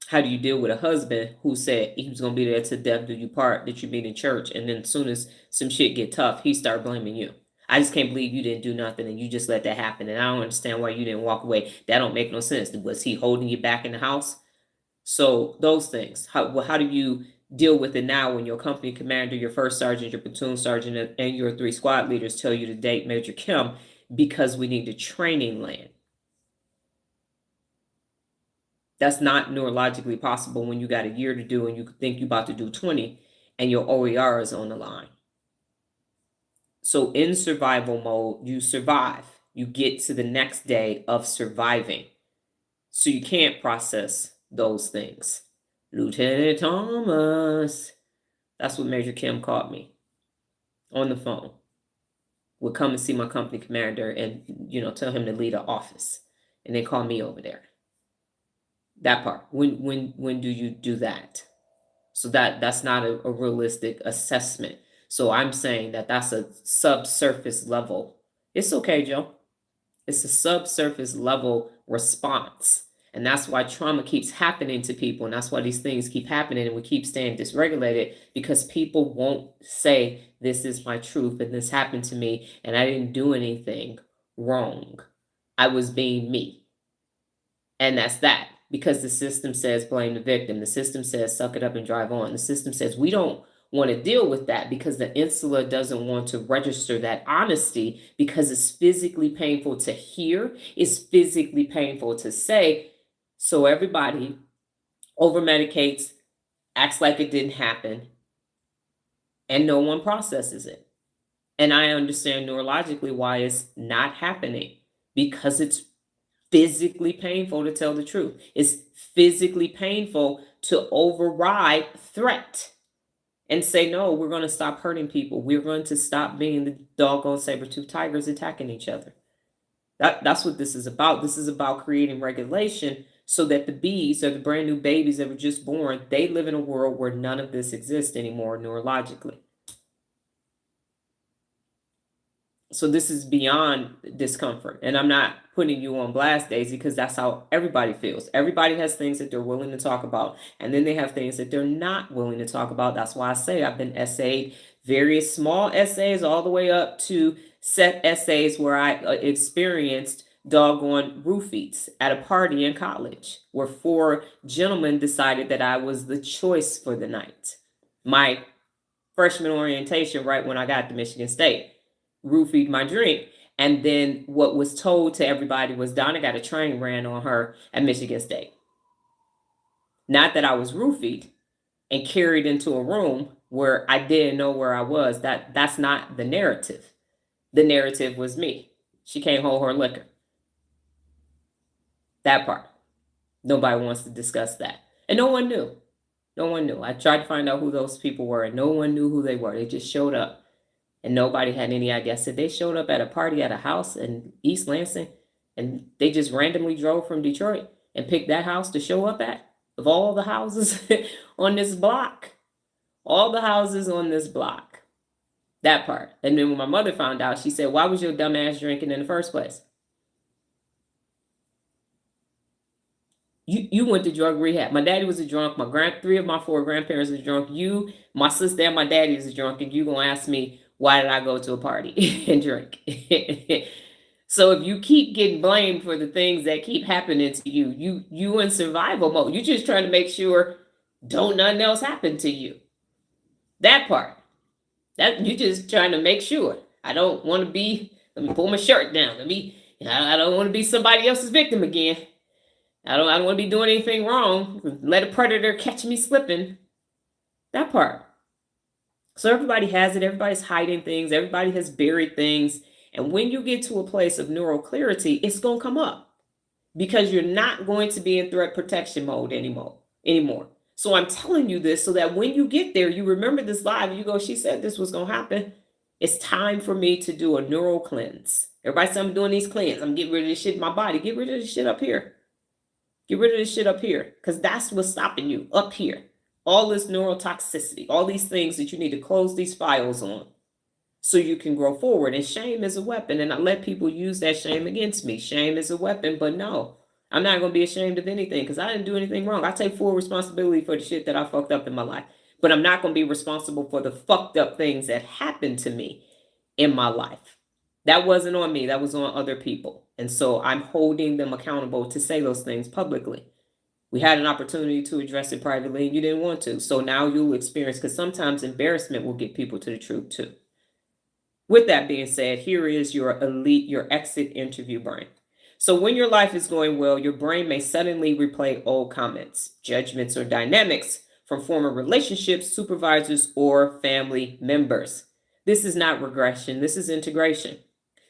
How do you deal with a husband who said he was going to be there to death do you part that you meet in church, and then as soon as some shit get tough, he start blaming you? I just can't believe you didn't do nothing and you just let that happen, and I don't understand why you didn't walk away. That don't make no sense. Was he holding you back in the house? So those things. How do you deal with it now when your company commander, your first sergeant, your platoon sergeant, and your 3 squad leaders tell you to date Major Kim because we need the training land? That's not neurologically possible when you got a year to do and you think you're about to do 20 and your OER is on the line. So in survival mode, you survive. You get to the next day of surviving. So you can't process those things. Lieutenant Thomas. That's what Major Kim called me on the phone. Would come and see my company commander and, tell him to lead an office. And then call me over there. That part. When do you do that? So that's not a realistic assessment. So I'm saying that that's a subsurface level. It's okay, Joe. It's a subsurface level response. And that's why trauma keeps happening to people. And that's why these things keep happening and we keep staying dysregulated, because people won't say, this is my truth and this happened to me and I didn't do anything wrong. I was being me. And that's that. Because the system says blame the victim. The system says suck it up and drive on. The system says we don't want to deal with that because the insula doesn't want to register that honesty because it's physically painful to hear. It's physically painful to say. So everybody over medicates, acts like it didn't happen, and no one processes it. And I understand neurologically why it's not happening, because it's physically painful to tell the truth. It's physically painful to override threat and say, no, we're going to stop hurting people. We're going to stop being the doggone saber-toothed tigers attacking each other. That's what this is about. This is about creating regulation so that the bees or the brand new babies that were just born, they live in a world where none of this exists anymore neurologically. So this is beyond discomfort. And I'm not putting you on blast, Daisy, because that's how everybody feels. Everybody has things that they're willing to talk about. And then they have things that they're not willing to talk about. That's why I say I've been essayed, various small essays all the way up to set essays where I experienced doggone roofies at a party in college where 4 gentlemen decided that I was the choice for the night. My freshman orientation, right when I got to Michigan State, roofied my drink. And then what was told to everybody was Donna got a train ran on her at Michigan State. Not that I was roofied and carried into a room where I didn't know where I was. That's not the narrative. The narrative was me. She can't hold her liquor. That part. Nobody wants to discuss that. And no one knew. No one knew. I tried to find out who those people were, and no one knew who they were. They just showed up. And nobody had any idea. I said they showed up at a party at a house in East Lansing, and they just randomly drove from Detroit and picked that house to show up at, of all the houses on this block. All the houses on this block. That part. And then when my mother found out, she said, why was your dumb ass drinking in the first place? You went to drug rehab. My daddy was a drunk. 3 of my 4 grandparents are drunk. You, my sister, and my daddy is a drunk, and you gonna ask me, why did I go to a party and drink? So if you keep getting blamed for the things that keep happening to you, you in survival mode. You're just trying to make sure don't nothing else happen to you. That part. That you're just trying to make sure. I don't want to be, let me pull my shirt down. I don't want to be somebody else's victim again. I don't want to be doing anything wrong. Let a predator catch me slipping. That part. So everybody has it. Everybody's hiding things. Everybody has buried things. And when you get to a place of neural clarity, it's going to come up because you're not going to be in threat protection mode anymore. So I'm telling you this so that when you get there, you remember this live and you go, she said this was going to happen. It's time for me to do a neural cleanse. Everybody said I'm doing these cleanses. I'm getting rid of this shit in my body. Get rid of this shit up here. Get rid of this shit up here because that's what's stopping you up here. All this neurotoxicity, all these things that you need to close these files on so you can grow forward. And shame is a weapon. And I let people use that shame against me. Shame is a weapon, but no, I'm not going to be ashamed of anything because I didn't do anything wrong. I take full responsibility for the shit that I fucked up in my life. But I'm not going to be responsible for the fucked up things that happened to me in my life. That wasn't on me. That was on other people. And so I'm holding them accountable to say those things publicly. We had an opportunity to address it privately and you didn't want to. So now you'll experience, because sometimes embarrassment will get people to the truth too. With that being said, here is your exit interview brain. So when your life is going well, your brain may suddenly replay old comments, judgments, or dynamics from former relationships, supervisors, or family members. This is not regression. This is integration.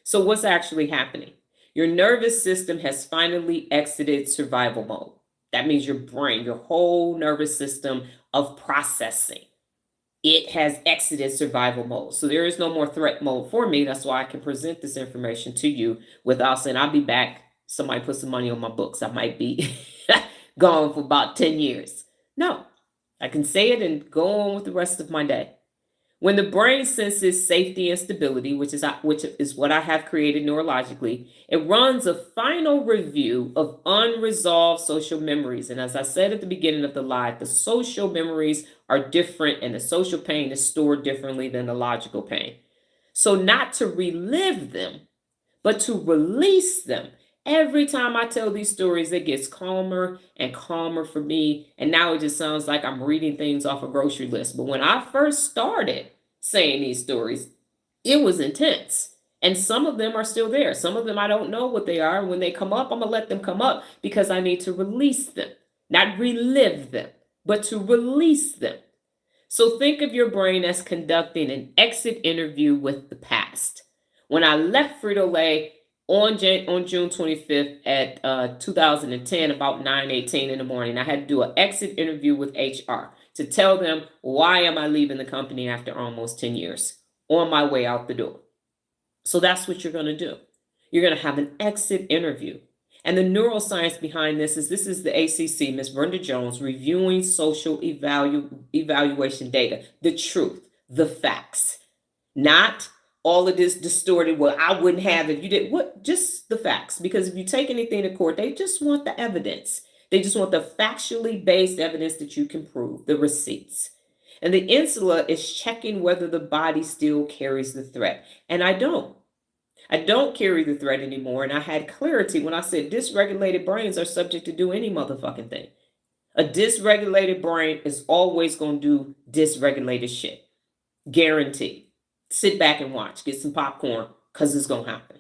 So what's actually happening? Your nervous system has finally exited survival mode. That means your brain, your whole nervous system of processing, it has exited survival mode. So there is no more threat mode for me. That's why I can present this information to you without saying, I'll be back. Somebody put some money on my books. I might be gone for about 10 years. No, I can say it and go on with the rest of my day. When the brain senses safety and stability, which is what I have created neurologically, it runs a final review of unresolved social memories. And as I said at the beginning of the live, the social memories are different and the social pain is stored differently than the logical pain. So not to relive them, but to release them. Every time I tell these stories, it gets calmer and calmer for me. And now it just sounds like I'm reading things off a grocery list. But when I first started saying these stories, it was intense. And some of them are still there. Some of them I don't know what they are. When they come up, I'm going to let them come up because I need to release them. Not relive them, but to release them. So think of your brain as conducting an exit interview with the past. When I left Frito-Lay, on June 25th at 2010, about 9:18 in the morning. I had to do an exit interview with HR to tell them why am I leaving the company after almost 10 years on my way out the door. So that's what you're going to do. You're going to have an exit interview. And the neuroscience behind this is the ACC, Ms. Brenda Jones, reviewing social evaluation data, the truth, the facts, not all of this distorted, well, I wouldn't have if you did, what, just the facts. Because if you take anything to court, they just want the evidence. They just want the factually based evidence that you can prove, the receipts. And the insula is checking whether the body still carries the threat. And I don't carry the threat anymore. And I had clarity when I said dysregulated brains are subject to do any motherfucking thing. A dysregulated brain is always going to do dysregulated shit. Guaranteed. Sit back and watch. Get some popcorn because it's going to happen.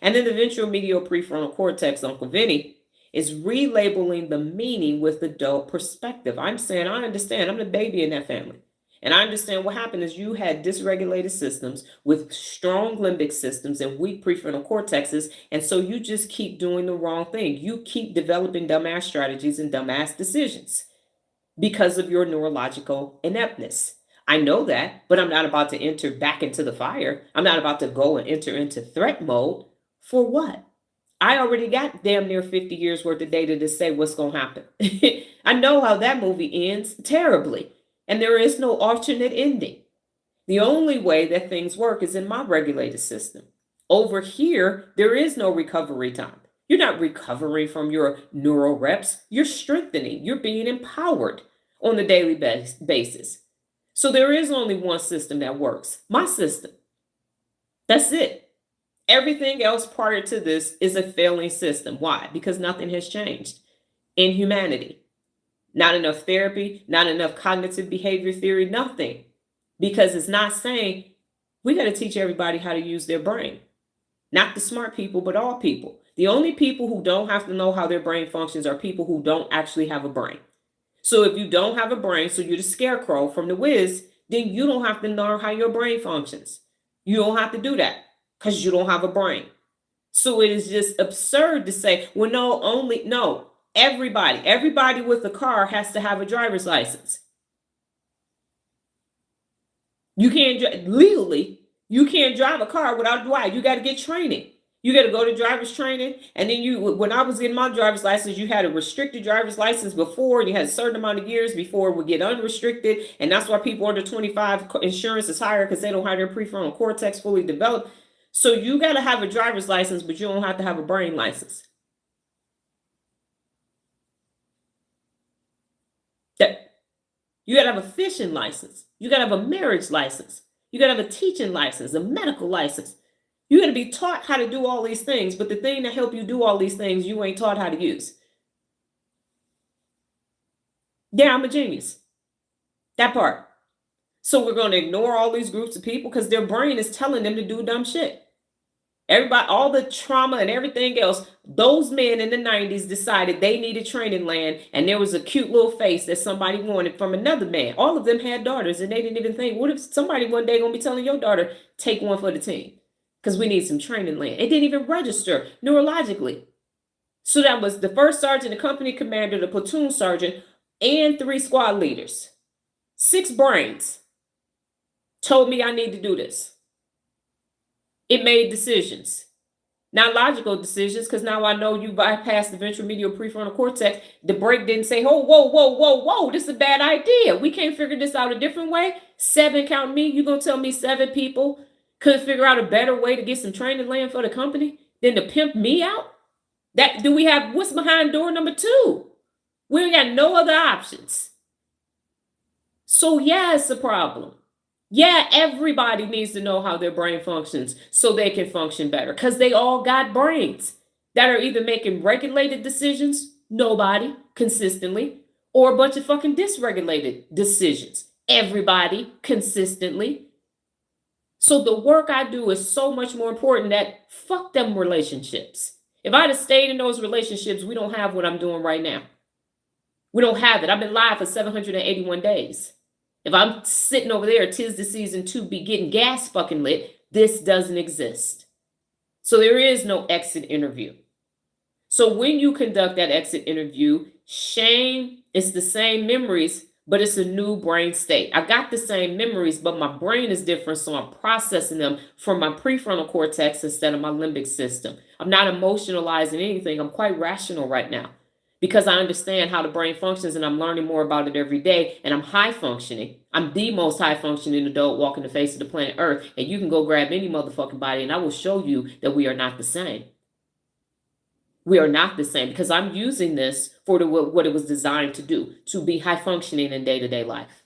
And then the ventral medial prefrontal cortex, Uncle Vinny, is relabeling the meaning with adult perspective. I'm saying, I understand. I'm the baby in that family. And I understand what happened is you had dysregulated systems with strong limbic systems and weak prefrontal cortexes. And so you just keep doing the wrong thing. You keep developing dumbass strategies and dumbass decisions because of your neurological ineptness. I know that, but I'm not about to enter back into the fire. I'm not about to go and enter into threat mode. For what? I already got damn near 50 years worth of data to say what's going to happen. I know how that movie ends terribly. And there is no alternate ending. The only way that things work is in my regulated system. Over here, there is no recovery time. You're not recovering from your neural reps. You're strengthening. You're being empowered on a daily basis. So there is only one system that works. My system. That's it. Everything else prior to this is a failing system. Why? Because nothing has changed in humanity. Not enough therapy, not enough cognitive behavior theory, nothing. Because it's not saying we got to teach everybody how to use their brain. Not the smart people, but all people. The only people who don't have to know how their brain functions are people who don't actually have a brain. So if you don't have a brain, so you're the scarecrow from the whiz, then you don't have to know how your brain functions. You don't have to do that because you don't have a brain. So it is just absurd to say, well, no. Everybody with a car has to have a driver's license. You can't legally, you can't drive a car without why? You got to get training. You got to go to driver's training. And then when I was getting my driver's license, you had a restricted driver's license before, and you had a certain amount of years before it would get unrestricted. And that's why people under 25 insurance is higher because they don't have their prefrontal cortex fully developed. So you got to have a driver's license, but you don't have to have a brain license. You got to have a fishing license. You got to have a marriage license. You got to have a teaching license, a medical license. You got to be taught how to do all these things. But the thing that help you do all these things, you ain't taught how to use. Yeah, I'm a genius. That part. So we're going to ignore all these groups of people because their brain is telling them to do dumb shit. Everybody, all the trauma and everything else, those men in the 90s decided they needed training land, and there was a cute little face that somebody wanted from another man. All of them had daughters, and they didn't even think, what if somebody one day going to be telling your daughter, take one for the team? Because we need some training land. It didn't even register neurologically. So that was the first sergeant, the company commander, the platoon sergeant, and 3 squad leaders. 6 brains told me I need to do this. It made decisions, not logical decisions, because now I know you bypassed the ventral medial prefrontal cortex. The break didn't say, oh, whoa, this is a bad idea. We can't figure this out a different way. 7, count me. You gonna tell me 7 people couldn't figure out a better way to get some training land for the company than to pimp me out? What's behind door number 2? We ain't got no other options. So yeah, it's a problem. Yeah, everybody needs to know how their brain functions so they can function better because they all got brains that are either making regulated decisions, nobody, consistently, or a bunch of fucking dysregulated decisions, everybody, consistently. So the work I do is so much more important that fuck them relationships. If I'd have stayed in those relationships, we don't have what I'm doing right now. We don't have it. I've been live for 781 days. If I'm sitting over there, 'tis the season to be getting gas fucking lit, this doesn't exist. So there is no exit interview. So when you conduct that exit interview, shame is the same memories, but it's a new brain state. I got the same memories, but my brain is different, so I'm processing them from my prefrontal cortex instead of my limbic system. I'm not emotionalizing anything. I'm quite rational right now because I understand how the brain functions and I'm learning more about it every day, and I'm high functioning. I'm the most high functioning adult walking the face of the planet Earth, and you can go grab any motherfucking body and I will show you that we are not the same. We are not the same because I'm using this for what it was designed to do, to be high functioning in day-to-day life.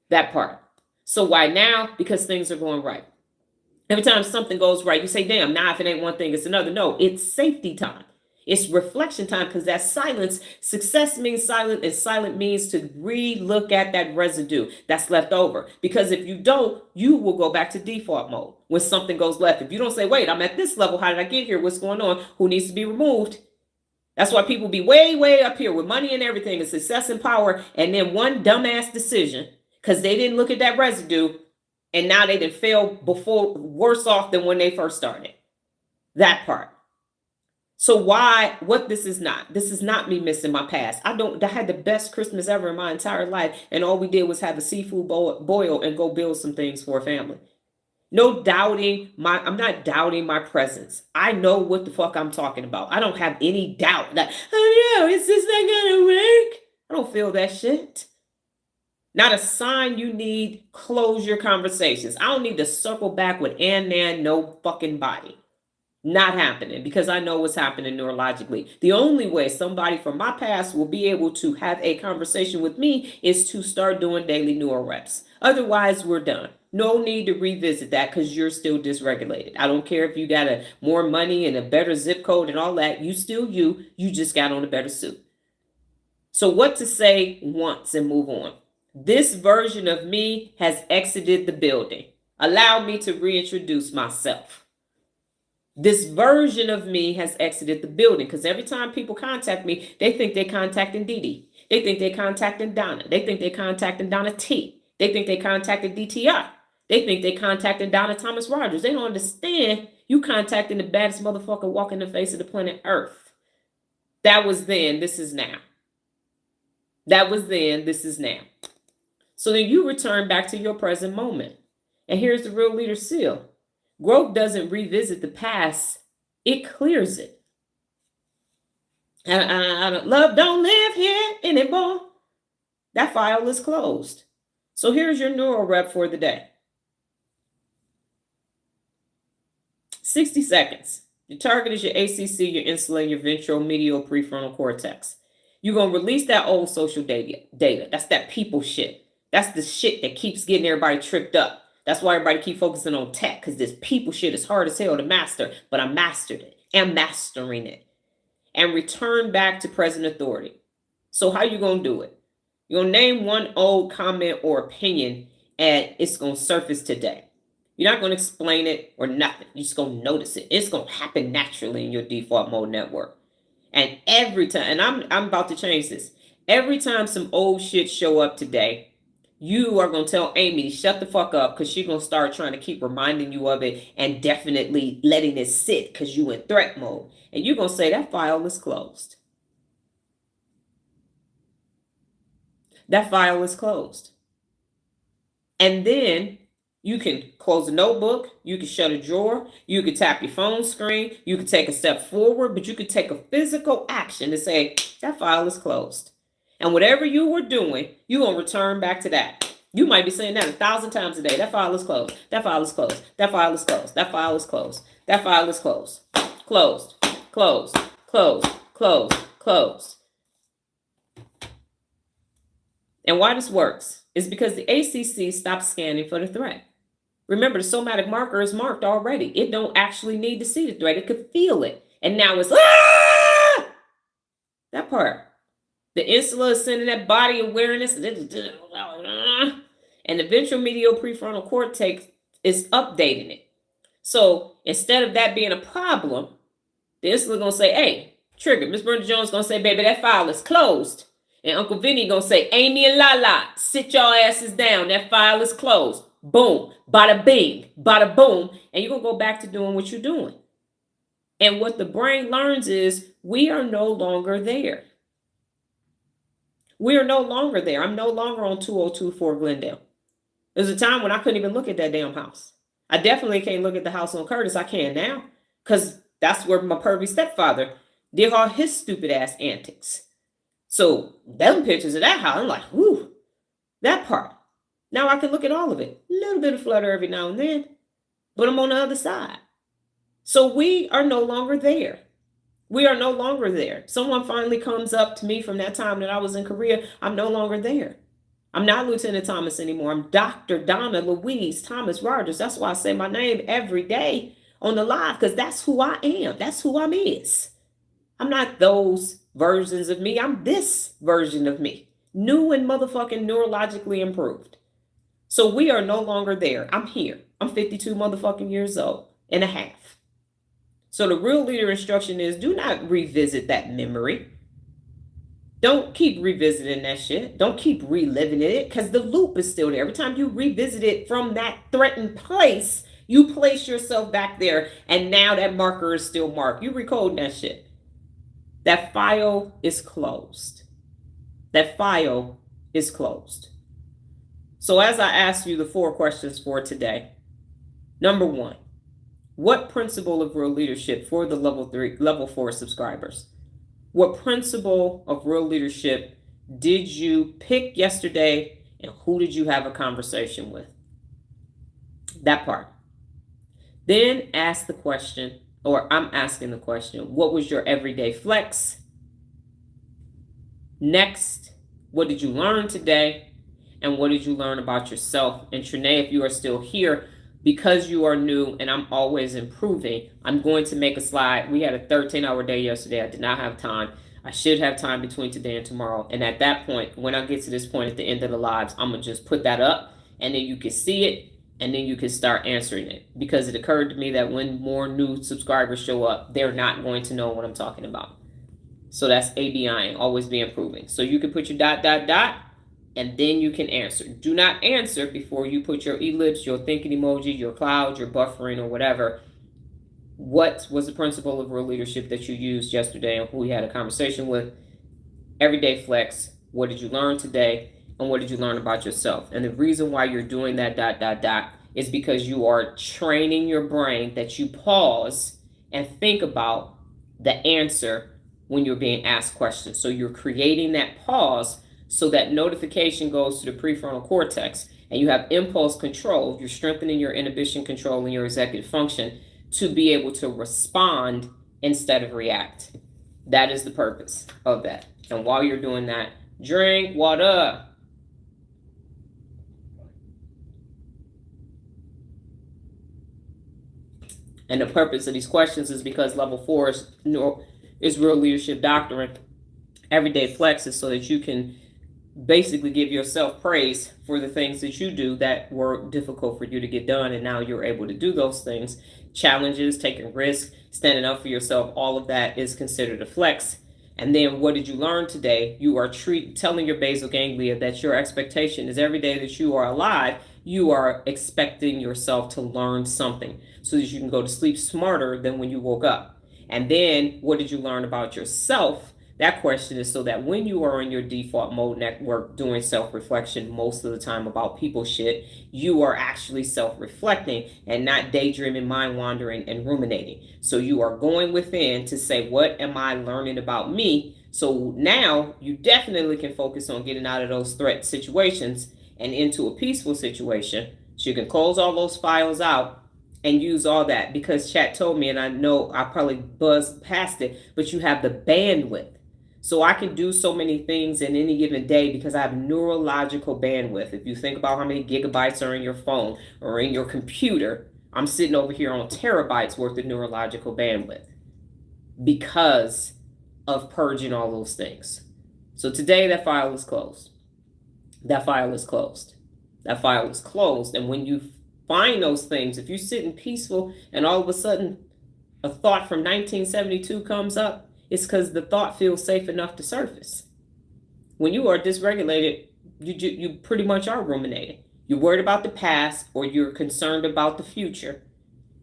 That part. So why now? Because things are going right. Every time something goes right, you say, damn, now if it ain't one thing, it's another. No, it's safety time. It's reflection time because that silence, success means silent, and silent means to re-look at that residue that's left over. Because if you don't, you will go back to default mode when something goes left. If you don't say, wait, I'm at this level, how did I get here? What's going on? Who needs to be removed? That's why people be way, way up here with money and everything and success and power. And then one dumbass decision because they didn't look at that residue and now they didn't fail before, worse off than when they first started. That part. So what this is not me missing my past. I had the best Christmas ever in my entire life. And all we did was have a seafood boil and go build some things for a family. No doubting I'm not doubting my presence. I know what the fuck I'm talking about. I don't have any doubt that, oh no, is this not gonna work? I don't feel that shit. Not a sign you need closure conversations. I don't need to circle back with Nan, no fucking body. Not happening because I know what's happening neurologically. The only way somebody from my past will be able to have a conversation with me is to start doing daily neuro reps. Otherwise, we're done. No need to revisit that because you're still dysregulated. I don't care if you got more money and a better zip code and all that. You still you just got on a better suit. So what to say once and move on. This version of me has exited the building. Allow me to reintroduce myself. This version of me has exited the building because every time people contact me, they think they're contacting Dee Dee. They think they're contacting Donna. They think they're contacting Donna T. They think they contacted DTI. They think they contacting Donna Thomas-Rodgers. They don't understand you contacting the baddest motherfucker walking the face of the planet Earth. That was then. This is now. That was then. This is now. So then you return back to your present moment. And here's the real leader seal. Growth doesn't revisit the past. It clears it. Love don't live here anymore. That file is closed. So here's your neural rep for the day. 60 seconds. Your target is your ACC, your insula, your ventral medial prefrontal cortex. You're going to release that old social data. That's that people shit. That's the shit that keeps getting everybody tripped up. That's why everybody keep focusing on tech, because this people shit is hard as hell to master, but I mastered it and mastering it. And return back to present authority. So how you going to do it? You're going to name one old comment or opinion and it's going to surface today. You're not going to explain it or nothing. You're just going to notice it. It's going to happen naturally in your default mode network. And every time, and I'm about to change this. Every time some old shit show up today, you are going to tell Amy to shut the fuck up because she's going to start trying to keep reminding you of it and definitely letting it sit because you in threat mode. And you're going to say that file is closed. That file is closed. And then you can close a notebook. You can shut a drawer. You can tap your phone screen. You can take a step forward, but you can take a physical action to say that file is closed. And whatever you were doing, you're going to return back to that. You might be saying that 1,000 times a day. That file is closed. That file is closed. That file is closed. That file is closed. That file is closed. Closed. Closed. Closed. Closed. Closed. And why this works is because the ACC stops scanning for the threat. Remember, the somatic marker is marked already. It don't actually need to see the threat. It could feel it. And now it's, ah! That part. The insula is sending that body awareness. And the ventral medial prefrontal cortex is updating it. So instead of that being a problem, the insula going to say, hey, trigger. Miss Brenda Jones going to say, baby, that file is closed. And Uncle Vinny going to say, Amy and Lala, sit your asses down. That file is closed. Boom. Bada bing. Bada boom. And you're going to go back to doing what you're doing. And what the brain learns is we are no longer there. We are no longer there. I'm no longer on 2024 Glendale. There's a time when I couldn't even look at that damn house. I definitely can't look at the house on Curtis. I can now, because that's where my pervy stepfather did all his stupid ass antics. So them pictures of that house, I'm like, whoo, that part. Now I can look at all of it. A little bit of flutter every now and then, but I'm on the other side. So we are no longer there. We are no longer there. Someone finally comes up to me from that time that I was in Korea. I'm no longer there. I'm not Lieutenant Thomas anymore. I'm Dr. Donna Thomas-Rodgers. That's why I say my name every day on the live, because that's who I am. That's who I'm is. I'm not those versions of me. I'm this version of me. New and motherfucking neurologically improved. So we are no longer there. I'm here. I'm 52 motherfucking years old and a half. So the real leader instruction is do not revisit that memory. Don't keep revisiting that shit. Don't keep reliving it, because the loop is still there. Every time you revisit it from that threatened place, you place yourself back there, and now that marker is still marked. You recode that shit. That file is closed. That file is closed. So as I ask you the 4 questions for today, number 1, what principle of real leadership for the level 4 subscribers? What principle of real leadership did you pick yesterday, and who did you have a conversation with? That part. Then ask the question, or I'm asking the question, what was your everyday flex? Next, what did you learn today? And what did you learn about yourself? And Trinae, if you are still here, because you are new and I'm always improving, I'm going to make a slide. We had a 13-hour day yesterday. I did not have time. I should have time between today and tomorrow. And at that point, when I get to this point at the end of the lives, I'm going to just put that up, and then you can see it, and then you can start answering it. Because it occurred to me that when more new subscribers show up, they're not going to know what I'm talking about. So that's ABIing, always be improving. So you can put your ... and then you can answer. Do not answer before you put your ellipse, your thinking emoji, your cloud, your buffering, or whatever. What was the principle of real leadership that you used yesterday and who you had a conversation with? Everyday flex. What did you learn today? And what did you learn about yourself? And the reason why you're doing that ... is because you are training your brain that you pause and think about the answer when you're being asked questions. So you're creating that pause so that notification goes to the prefrontal cortex, and you have impulse control. You're strengthening your inhibition control and your executive function to be able to respond instead of react. That is the purpose of that. And while you're doing that, drink water. And the purpose of these questions is because level 4 is real leadership doctrine. Everyday flex is so that you can basically give yourself praise for the things that you do that were difficult for you to get done, and now you're able to do those things. Challenges, taking risks, standing up for yourself, all of that is considered a flex. And then what did you learn today? You are telling your basal ganglia that your expectation is every day that you are alive, you are expecting yourself to learn something so that you can go to sleep smarter than when you woke up. And then what did you learn about yourself? That question is so that when you are in your default mode network doing self-reflection most of the time about people shit, you are actually self-reflecting and not daydreaming, mind wandering, and ruminating. So you are going within to say, what am I learning about me? So now you definitely can focus on getting out of those threat situations and into a peaceful situation. So you can close all those files out and use all that, because chat told me, and I know I probably buzzed past it, but you have the bandwidth. So I can do so many things in any given day because I have neurological bandwidth. If you think about how many gigabytes are in your phone or in your computer, I'm sitting over here on terabytes worth of neurological bandwidth because of purging all those things. So today that file is closed. That file is closed. That file is closed. And when you find those things, if you're sitting peaceful and all of a sudden a thought from 1972 comes up, it's because the thought feels safe enough to surface. When you are dysregulated, you pretty much are ruminating. You're worried about the past or you're concerned about the future,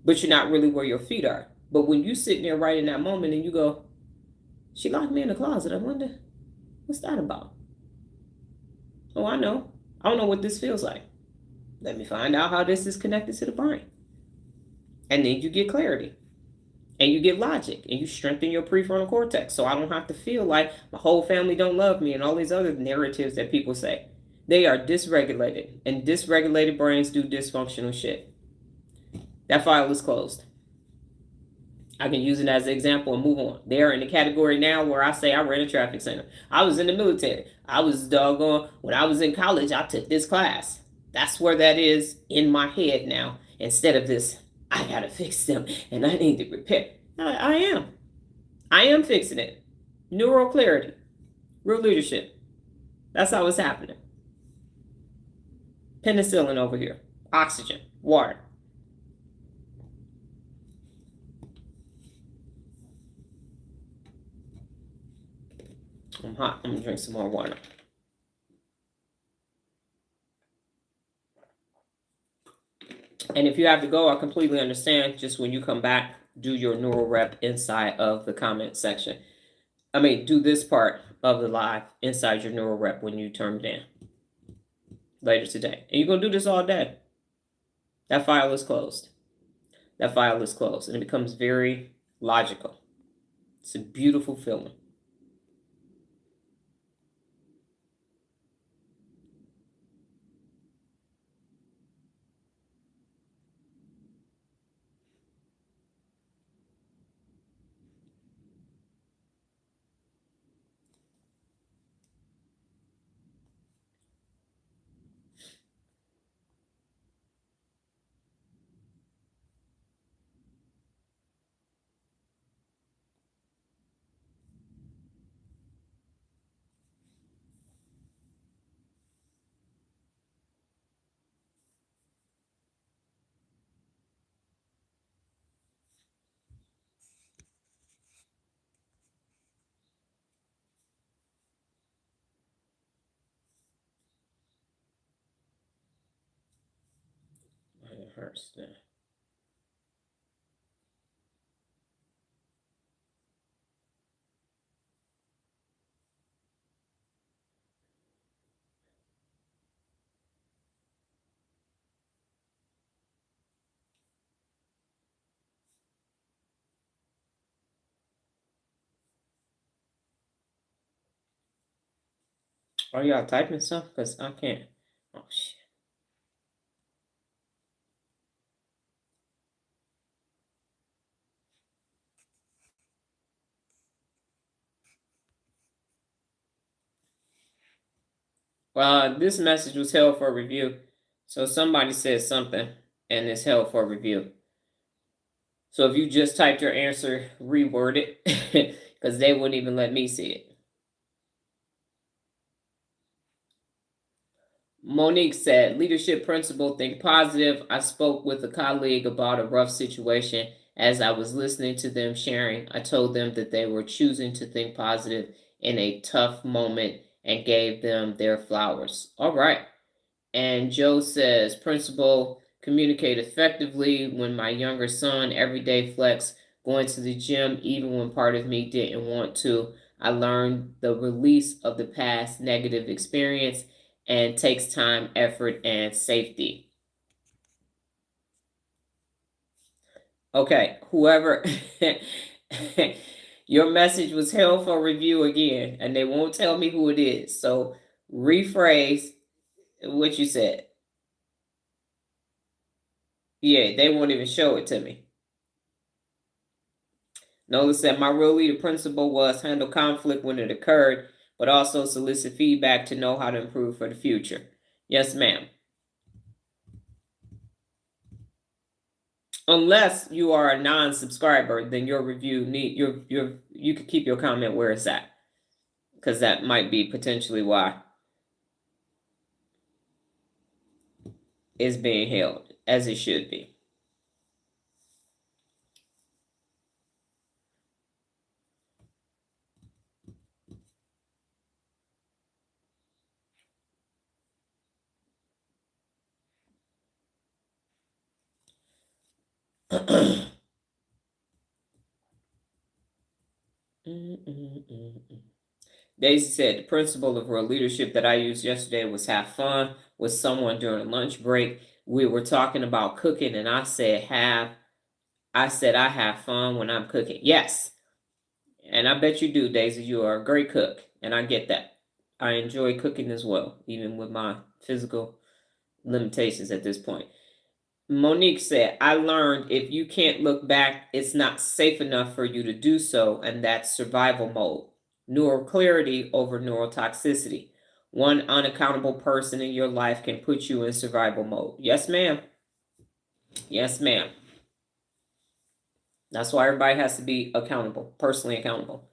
but you're not really where your feet are. But when you sitting there right in that moment and you go, she locked me in the closet, I wonder, what's that about? Oh, I know. I don't know what this feels like. Let me find out how this is connected to the brain. And then you get clarity. And you get logic. And you strengthen your prefrontal cortex. So I don't have to feel like my whole family don't love me and all these other narratives that people say. They are dysregulated. And dysregulated brains do dysfunctional shit. That file is closed. I can use it as an example and move on. They are in the category now where I say I ran a traffic center. I was in the military. I was doggone. When I was in college, I took this class. That's where that is in my head now. Instead of this, I gotta fix them and I need to repair. I am. I am fixing it. Neuro clarity. Real leadership. That's how it's happening. Penicillin over here. Oxygen. Water. I'm hot. I'm gonna drink some more water. And if you have to go, I completely understand. Just when you come back, do your neural rep inside of the comment section. Do this part of the live inside your neural rep when you turn it in later today. And you're going to do this all day. That file is closed. That file is closed. And it becomes very logical. It's a beautiful feeling. It hurts now. Are y'all typing stuff? Because I can't. Oh, shit. This message was held for review. So somebody said something and it's held for review. So if you just typed your answer, reword it because they wouldn't even let me see it. Monique said, leadership principle, think positive. I spoke with a colleague about a rough situation. As I was listening to them sharing, I told them that they were choosing to think positive in a tough moment and gave them their flowers. All right. And Joe says, principal, communicate effectively. When my younger son, everyday flex, going to the gym, even when part of me didn't want to. I learned the release of the past negative experience and takes time, effort, and safety. Okay, whoever, your message was held for review again, and they won't tell me who it is. So rephrase what you said. Yeah, they won't even show it to me. Nola said, my real leader principle was handle conflict when it occurred, but also solicit feedback to know how to improve for the future. Yes, ma'am. Unless you are a non-subscriber, then your review you could keep your comment where it's at, because that might be potentially why it's being held as it should be. Daisy said the principle of real leadership that I used yesterday was have fun with someone during a lunch break. We were talking about cooking, and I said I have fun when I'm cooking. Yes. And I bet you do, Daisy. You are a great cook, and I get that. I enjoy cooking as well, even with my physical limitations at this point. Monique said, I learned if you can't look back, it's not safe enough for you to do so, and that's survival mode. Neural clarity over neurotoxicity. One unaccountable person in your life can put you in survival mode. Yes, ma'am. Yes, ma'am. That's why everybody has to be accountable, personally accountable.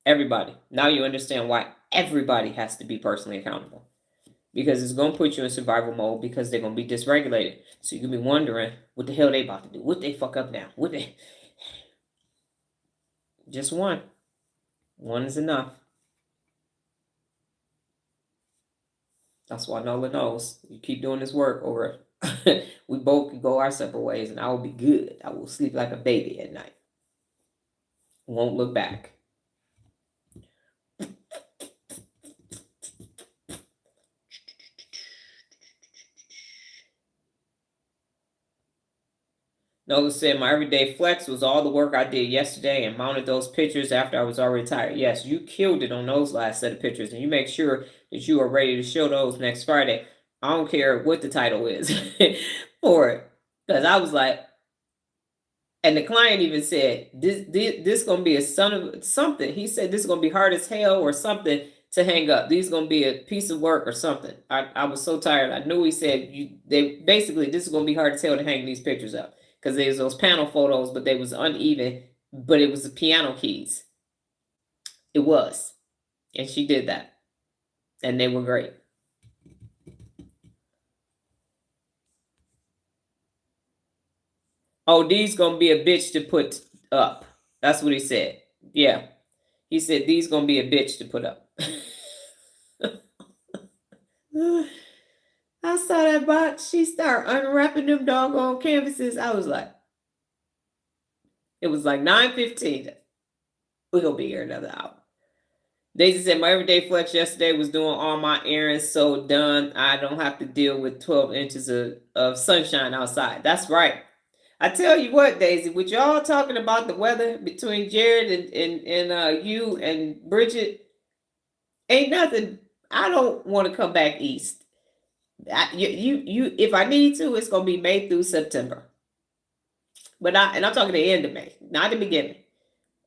Everybody. Now you understand why everybody has to be personally accountable. Because it's going to put you in survival mode because they're going to be dysregulated. So you're going to be wondering what the hell they about to do. What they fuck up now? What they... Just one. One is enough. That's why Nola knows. You keep doing this work over we both can go our separate ways and I will be good. I will sleep like a baby at night. Won't look back. Nola said, my everyday flex was all the work I did yesterday and mounted those pictures after I was already tired. Yes, you killed it on those last set of pictures, and you make sure that you are ready to show those next Friday. I don't care what the title is for it. Because I was like, and the client even said, this going to be a son of something. He said, this is going to be hard as hell or something to hang up. These going to be a piece of work or something. I was so tired. I knew he said, this is going to be hard as hell to hang these pictures up. Because there's those panel photos, but they was uneven, but it was the piano keys. It was. And she did that. And they were great. Oh, these gonna be a bitch to put up. That's what he said. Yeah. He said these gonna be a bitch to put up. I saw that box. She started unwrapping them doggone canvases. I was like, it was like 9:15. We're gonna be here another hour. Daisy said, my everyday flex yesterday was doing all my errands, so done. I don't have to deal with 12 inches of sunshine outside. That's right. I tell you what, Daisy, with y'all talking about the weather between Jared and you and Bridget, ain't nothing. I don't want to come back east. You if I need to, it's gonna be May through September. But I'm talking the end of May, not the beginning.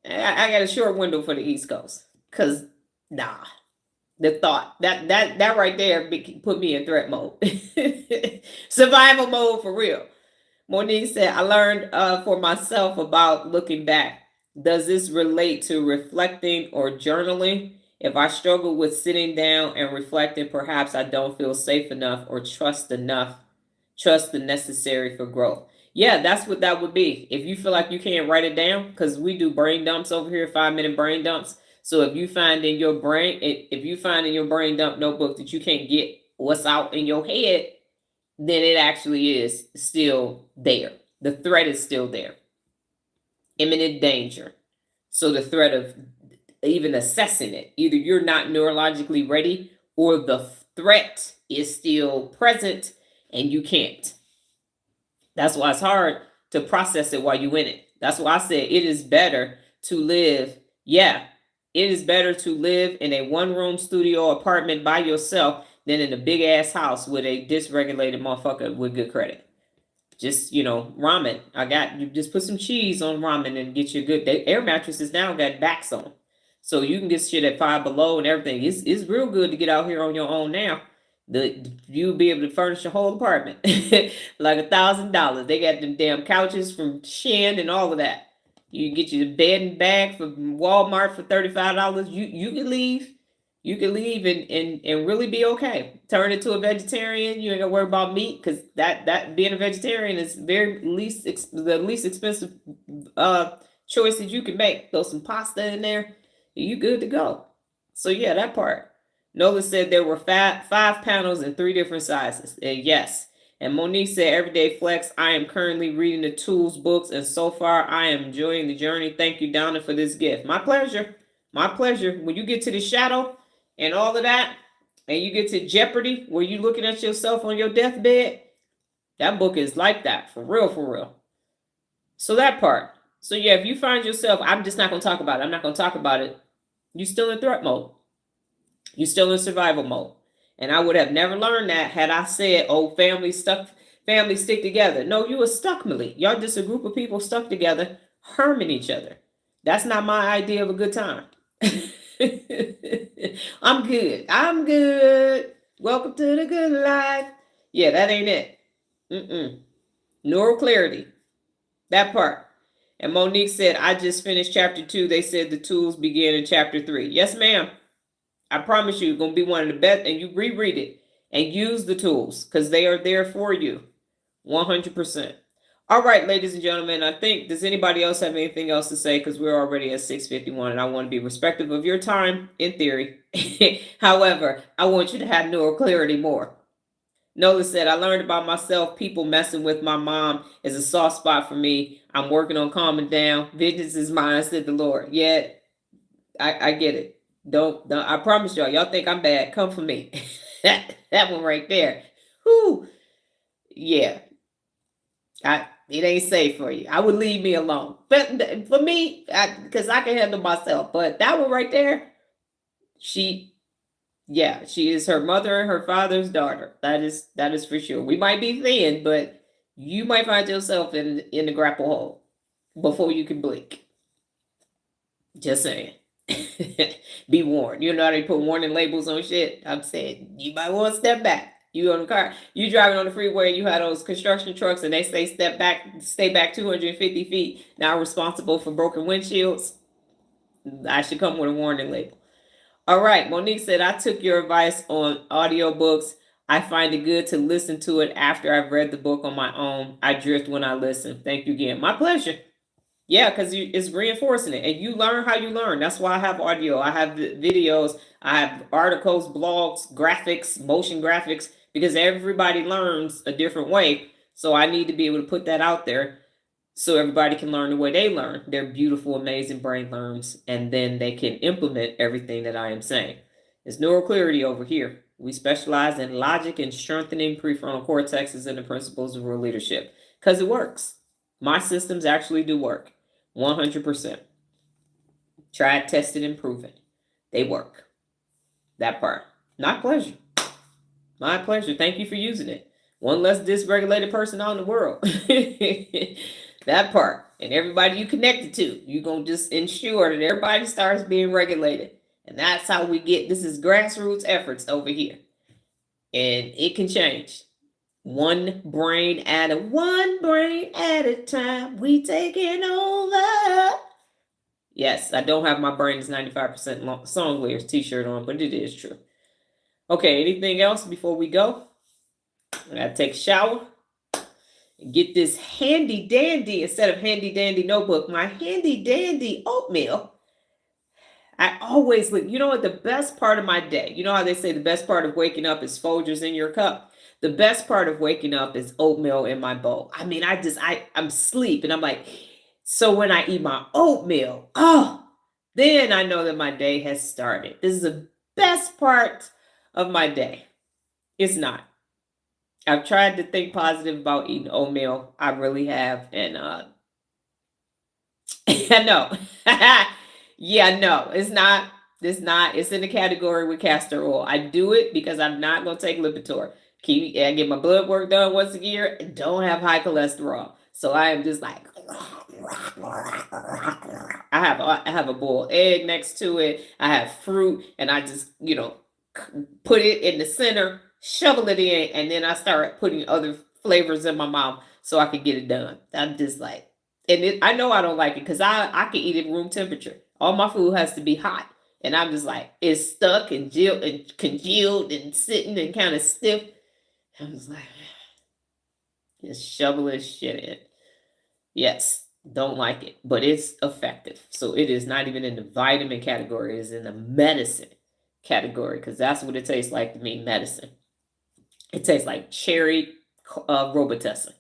I got a short window for the East Coast. Cause the thought that right there put me in threat mode. Survival mode for real. Monique said, I learned for myself about looking back. Does this relate to reflecting or journaling? If I struggle with sitting down and reflecting, perhaps I don't feel safe enough or trust the necessary for growth. Yeah, that's what that would be. If you feel like you can't write it down, because we do brain dumps over here, 5-minute brain dumps. So if you find in your brain dump notebook that you can't get what's out in your head, then it actually is still there. The threat is still there. Imminent danger. So the threat of even assessing it, either you're not neurologically ready or the threat is still present and you can't. That's why it's hard to process it while you're in it. That's why I said it is better to live. Yeah, it is better to live in a one-room studio apartment by yourself than in a big-ass house with a dysregulated motherfucker with good credit. Just, ramen. You just put some cheese on ramen and get you good. Air mattresses now got backs on them. So you can get shit at Five Below and everything. It's real good to get out here on your own now. You'll be able to furnish your whole apartment. Like $1,000. They got them damn couches from Shein and all of that. You can get you the bed and bag from Walmart for $35. You can leave. You can leave and really be okay. Turn into a vegetarian. You ain't gonna worry about meat because that being a vegetarian is the least expensive choice that you can make. Throw some pasta in there, you good to go. So yeah, that part. Nola said there were five panels in 3 different sizes. And yes, And Monique said, Everyday Flex, I am currently reading the tools books, and so far I am enjoying the journey. Thank you, Donna, for this gift. My pleasure. My pleasure. When you get to the shadow and all of that, and you get to Jeopardy, where you looking at yourself on your deathbed, that book is like that. For real, for real. So that part. So yeah, if you find yourself, I'm just not going to talk about it. I'm not going to talk about it. You still in threat mode. You still in survival mode. And I would have never learned that had I said, oh, families stick together. No, you were stuck, Malik. Y'all just a group of people stuck together, harming each other. That's not my idea of a good time. I'm good. I'm good. Welcome to the good life. Yeah, that ain't it. Neural clarity. That part. And Monique said, I just finished chapter 2. They said the tools begin in chapter 3. Yes, ma'am. I promise you, it's going to be one of the best. And you reread it and use the tools because they are there for you. 100%. All right, ladies and gentlemen, I think, does anybody else have anything else to say? Because we're already at 6:51 and I want to be respectful of your time in theory. However, I want you to have neural clarity more. Nola said, I learned about myself. People messing with my mom is a soft spot for me. I'm working on calming down. Vengeance is mine, said the Lord. Yeah, I get it. Don't I promise y'all think I'm bad. Come for me. that one right there. Whoo. Yeah. It ain't safe for you. I would leave me alone. But for me, because I can handle myself. But that one right there, she is her mother and her father's daughter. That is for sure. We might be thin, but you might find yourself in the grapple hole before you can blink. Just saying. Be warned. You know how they put warning labels on shit? I'm saying you might want to step back. You on the car, you driving on the freeway, you had those construction trucks and they say stay back 250 feet. Now responsible for broken windshields. I should come with a warning label. All right, Monique said, I took your advice on audiobooks. I find it good to listen to it after I've read the book on my own. I drift when I listen. Thank you again. My pleasure. Yeah, because it's reinforcing it. And you learn how you learn. That's why I have audio. I have videos. I have articles, blogs, graphics, motion graphics, because everybody learns a different way. So I need to be able to put that out there so everybody can learn the way they learn. Their beautiful, amazing brain learns, and then they can implement everything that I am saying. It's neural clarity over here. We specialize in logic and strengthening prefrontal cortexes and the principles of real leadership because it works. My systems actually do work. 100%. Tried, tested, and proven. They work. That part. My pleasure. My pleasure. Thank you for using it. One less dysregulated person out in the world. That part. And everybody you connected to, you're going to just ensure that everybody starts being regulated. And that's how we get, this is grassroots efforts over here. And it can change. One brain at a time. We taking over. Yes, I don't have my brain is 95% song lyrics t-shirt on, but it is true. Okay, anything else before we go? I gotta take a shower and get this handy dandy, instead of handy dandy notebook, my handy dandy oatmeal. I always look, you know what, the best part of my day, you know how they say the best part of waking up is Folgers in your cup? The best part of waking up is oatmeal in my bowl. I mean, I'm asleep and I'm like, so when I eat my oatmeal, then I know that my day has started. This is the best part of my day. It's not. I've tried to think positive about eating oatmeal. I really have. And I know. Yeah, no, it's not. It's not. It's in the category with castor oil. I do it because I'm not going to take Lipitor. I get my blood work done once a year and don't have high cholesterol. So I am just like, I have a boiled egg next to it. I have fruit and I just, put it in the center, shovel it in, and then I start putting other flavors in my mouth so I can get it done. I'm just like, I know I don't like it because I can eat it room temperature. All my food has to be hot. And I'm just like, it's stuck and congealed and sitting and kind of stiff. I'm just like, just shovel this shit in. Yes, don't like it, but it's effective. So it is not even in the vitamin category. It's in the medicine category because that's what it tastes like to me, medicine. It tastes like cherry Robitussin.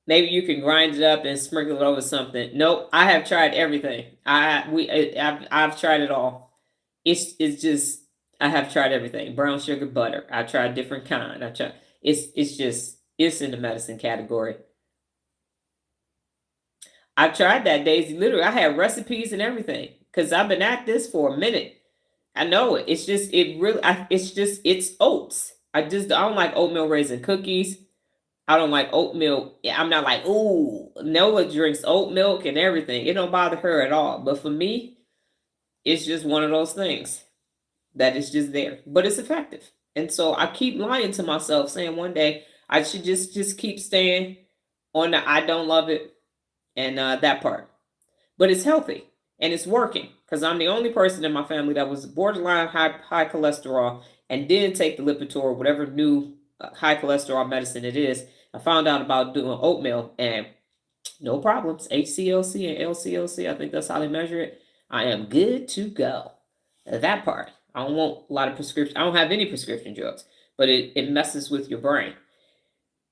Maybe you can grind it up and sprinkle it over something. Nope, I have tried everything. I've tried it all. It's just I have tried everything. Brown sugar, butter. I tried different kind. I tried. It's in the medicine category. I tried that, Daisy. Literally, I had recipes and everything because I've been at this for a minute. I know it. It's just it's oats. I don't like oatmeal raisin cookies. I don't like oat milk. I'm not like, ooh, Nola drinks oat milk and everything. It don't bother her at all. But for me, it's just one of those things that is just there. But it's effective. And so I keep lying to myself, saying one day I should just keep staying on the I don't love it and that part. But it's healthy and it's working because I'm the only person in my family that was borderline high cholesterol and didn't take the Lipitor, whatever new high cholesterol medicine it is. I found out about doing oatmeal and no problems. HCLC and LCLC, I think that's how they measure it. I am good to go. That part. I don't want a lot of prescription. I don't have any prescription drugs, but it messes with your brain.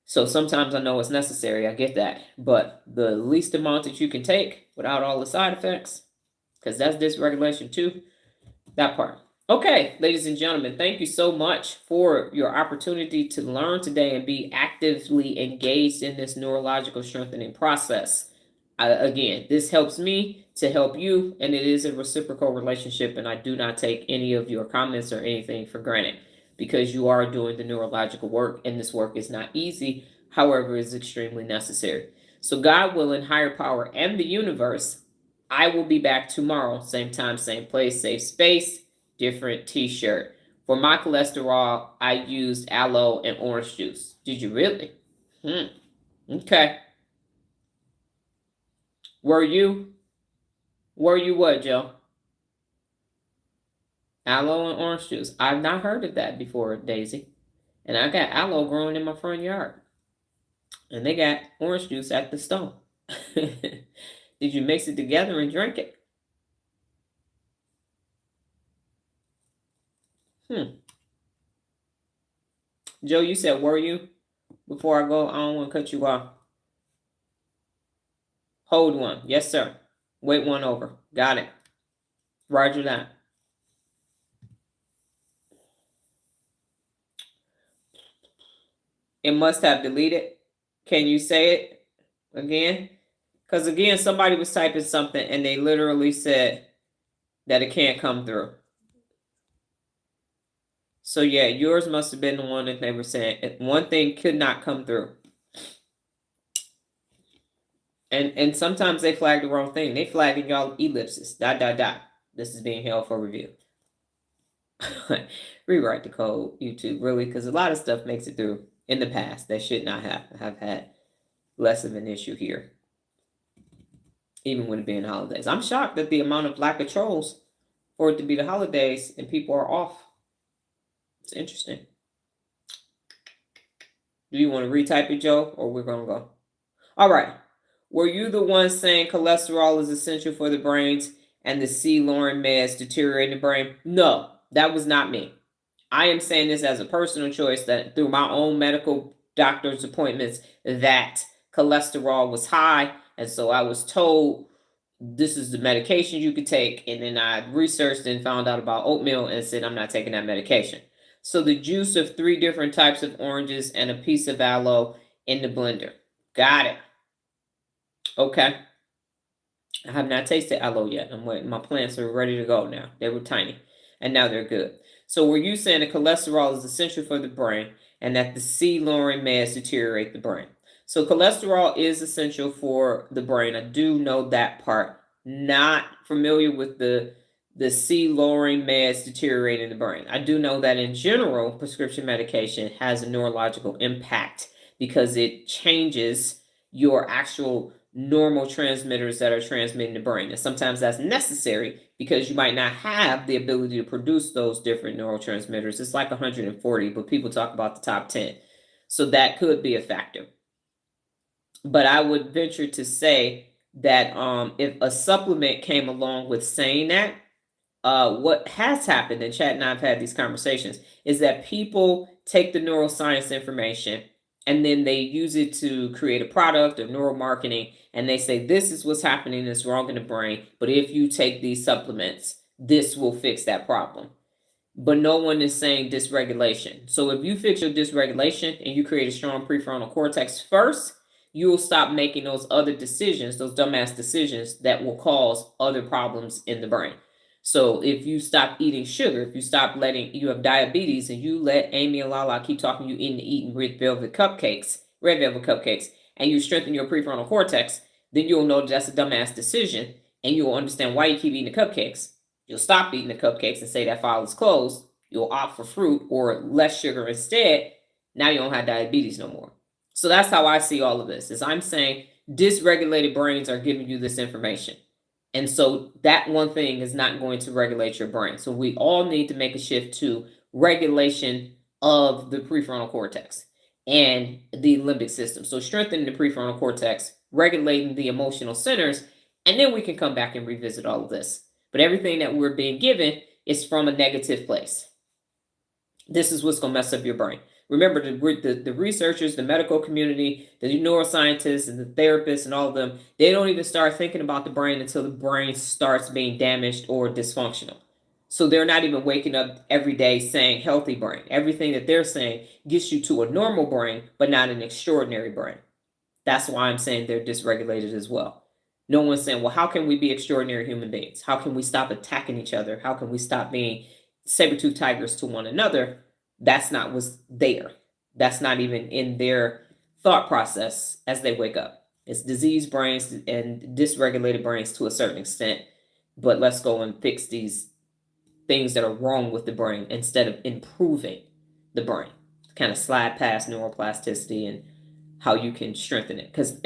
So sometimes I know it's necessary. I get that. But the least amount that you can take without all the side effects, because that's dysregulation too, that part. Okay, ladies and gentlemen, thank you so much for your opportunity to learn today and be actively engaged in this neurological strengthening process. Again, this helps me to help you, and it is a reciprocal relationship, and I do not take any of your comments or anything for granted because you are doing the neurological work, and this work is not easy. However, it's extremely necessary. So God willing, higher power, and the universe, I will be back tomorrow, same time, same place, safe space, different t-shirt. For my cholesterol, I used aloe and orange juice. Did you really? Okay. Were you what, Joe? Aloe and orange juice. I've not heard of that before, Daisy. And I got aloe growing in my front yard. And they got orange juice at the store. Did you mix it together and drink it? Joe, you said, were you? Before I go, I don't want to cut you off. Hold one. Yes, sir. Wait one over. Got it. Roger that. It must have deleted. Can you say it again? Because again, somebody was typing something and they literally said that it can't come through. So yeah, yours must have been the one that they were saying. One thing could not come through. And sometimes they flag the wrong thing. They flagging y'all ellipses. ... This is being held for review. Rewrite the code, YouTube, really, because a lot of stuff makes it through in the past that should not have had less of an issue here. Even with it being holidays. I'm shocked at the amount of lack of trolls for it to be the holidays and people are off. It's interesting. Do you want to retype it, Joe, or we're going to go? All right. Were you the one saying cholesterol is essential for the brains and the C. Lauren meds deteriorate the brain? No, that was not me. I am saying this as a personal choice that through my own medical doctor's appointments that cholesterol was high. And so I was told this is the medication you could take. And then I researched and found out about oatmeal and said, I'm not taking that medication. So the juice of 3 different types of oranges and a piece of aloe in the blender. Got it. Okay. I have not tasted aloe yet. I'm waiting. My plants are ready to go now. They were tiny and now they're good. So were you saying that cholesterol is essential for the brain and that the C. Lauren meds deteriorate the brain? So cholesterol is essential for the brain. I do know that part. Not familiar with the C. Lauren meds deteriorating the brain. I do know that in general, prescription medication has a neurological impact because it changes your actual normal transmitters that are transmitting the brain. And sometimes that's necessary because you might not have the ability to produce those different neurotransmitters. It's like 140, but people talk about the top 10. So that could be a factor. But I would venture to say that if a supplement came along with saying that, what has happened, and Chad and I have had these conversations, is that people take the neuroscience information and then they use it to create a product or neuromarketing, and they say, this is what's happening that's wrong in the brain, but if you take these supplements, this will fix that problem. But no one is saying dysregulation. So if you fix your dysregulation and you create a strong prefrontal cortex first, you will stop making those other decisions, those dumbass decisions that will cause other problems in the brain. So if you stop eating sugar, if you stop you have diabetes and you let Amy and Lala keep talking you into eating red velvet cupcakes, and you strengthen your prefrontal cortex, then you'll know that's a dumbass decision and you'll understand why you keep eating the cupcakes. You'll stop eating the cupcakes and say that file is closed. You'll opt for fruit or less sugar instead. Now you don't have diabetes no more. So that's how I see all of this, is I'm saying dysregulated brains are giving you this information. And so that one thing is not going to regulate your brain. So we all need to make a shift to regulation of the prefrontal cortex and the limbic system. So strengthening the prefrontal cortex, regulating the emotional centers, and then we can come back and revisit all of this. But everything that we're being given is from a negative place. This is what's going to mess up your brain. Remember, the researchers, the medical community, the neuroscientists, and the therapists, and all of them, they don't even start thinking about the brain until the brain starts being damaged or dysfunctional. So they're not even waking up every day saying healthy brain. Everything that they're saying gets you to a normal brain, but not an extraordinary brain. That's why I'm saying they're dysregulated as well. No one's saying, well, how can we be extraordinary human beings? How can we stop attacking each other? How can we stop being saber-toothed tigers to one another? That's not what's there. That's not even in their thought process as they wake up. It's diseased brains and dysregulated brains to a certain extent. But let's go and fix these things that are wrong with the brain instead of improving the brain. Kind of slide past neuroplasticity and how you can strengthen it. Because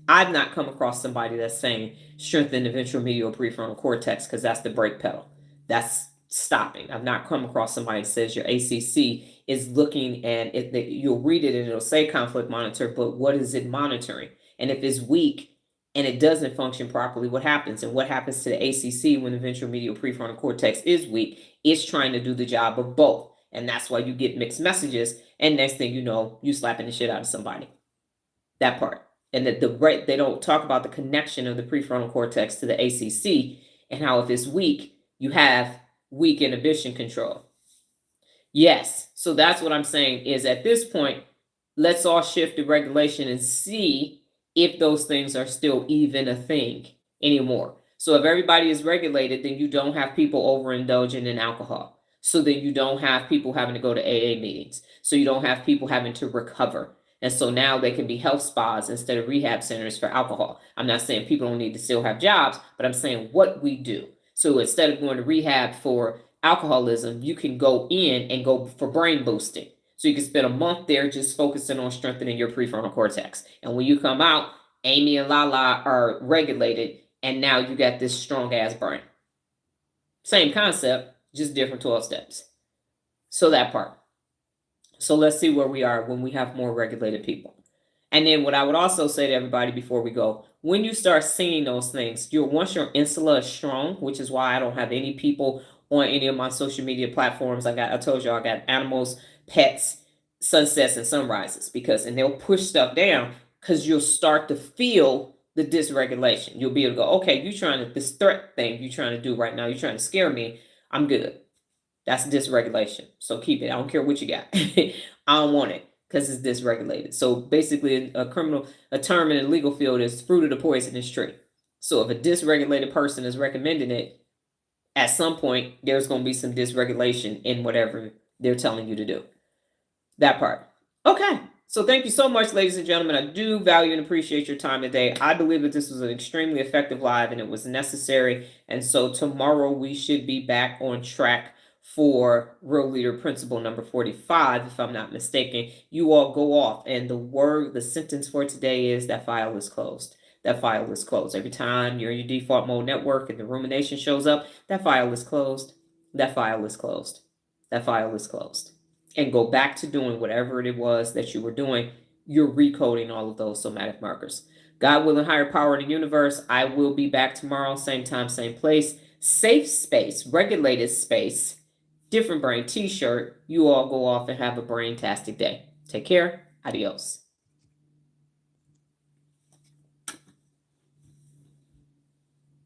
I've not come across somebody that's saying strengthen the ventromedial prefrontal cortex because that's the brake pedal. That's stopping. I've not come across somebody that says your ACC is looking and you'll read it and it'll say conflict monitor, but what is it monitoring? And if it's weak and it doesn't function properly, what happens? And what happens to the ACC when the ventromedial prefrontal cortex is weak? It's trying to do the job of both. And that's why you get mixed messages. And next thing you know, you slapping the shit out of somebody. That part. And that they don't talk about the connection of the prefrontal cortex to the ACC and how if it's weak, you have weak inhibition control. Yes. So that's what I'm saying is at this point, let's all shift to regulation and see if those things are still even a thing anymore. So if everybody is regulated, then you don't have people overindulging in alcohol. So then you don't have people having to go to AA meetings. So you don't have people having to recover. And so now they can be health spas instead of rehab centers for alcohol. I'm not saying people don't need to still have jobs, but I'm saying what we do. So instead of going to rehab for alcoholism, you can go in and go for brain boosting. So you can spend a month there just focusing on strengthening your prefrontal cortex. And when you come out, Amy and Lala are regulated, and now you got this strong ass brain. Same concept, just different 12 steps. So that part. So let's see where we are when we have more regulated people. And then what I would also say to everybody before we go, when you start seeing those things, once your insula is strong, which is why I don't have any people on any of my social media platforms. I told you I got animals, pets, sunsets, and sunrises and they'll push stuff down because you'll start to feel the dysregulation. You'll be able to go, okay, this threat thing you're trying to do right now, you're trying to scare me. I'm good. That's dysregulation. So keep it. I don't care what you got. I don't want it because it's dysregulated. So basically a term in the legal field is fruit of the poisonous tree. So if a dysregulated person is recommending it, at some point, there's going to be some dysregulation in whatever they're telling you to do. That part. Okay. So thank you so much, ladies and gentlemen. I do value and appreciate your time today. I believe that this was an extremely effective live and it was necessary. And so tomorrow we should be back on track for Real Leader Principle number 45, if I'm not mistaken. You all go off and the sentence for today is that file is closed. That file is closed. Every time you're in your default mode network and the rumination shows up, that file is closed. That file is closed. That file is closed. And go back to doing whatever it was that you were doing. You're recoding all of those somatic markers. God willing, higher power in the universe. I will be back tomorrow, same time, same place. Safe space, regulated space Different Brain t-shirt. You all go off and have a brain-tastic day. Take care. Adios.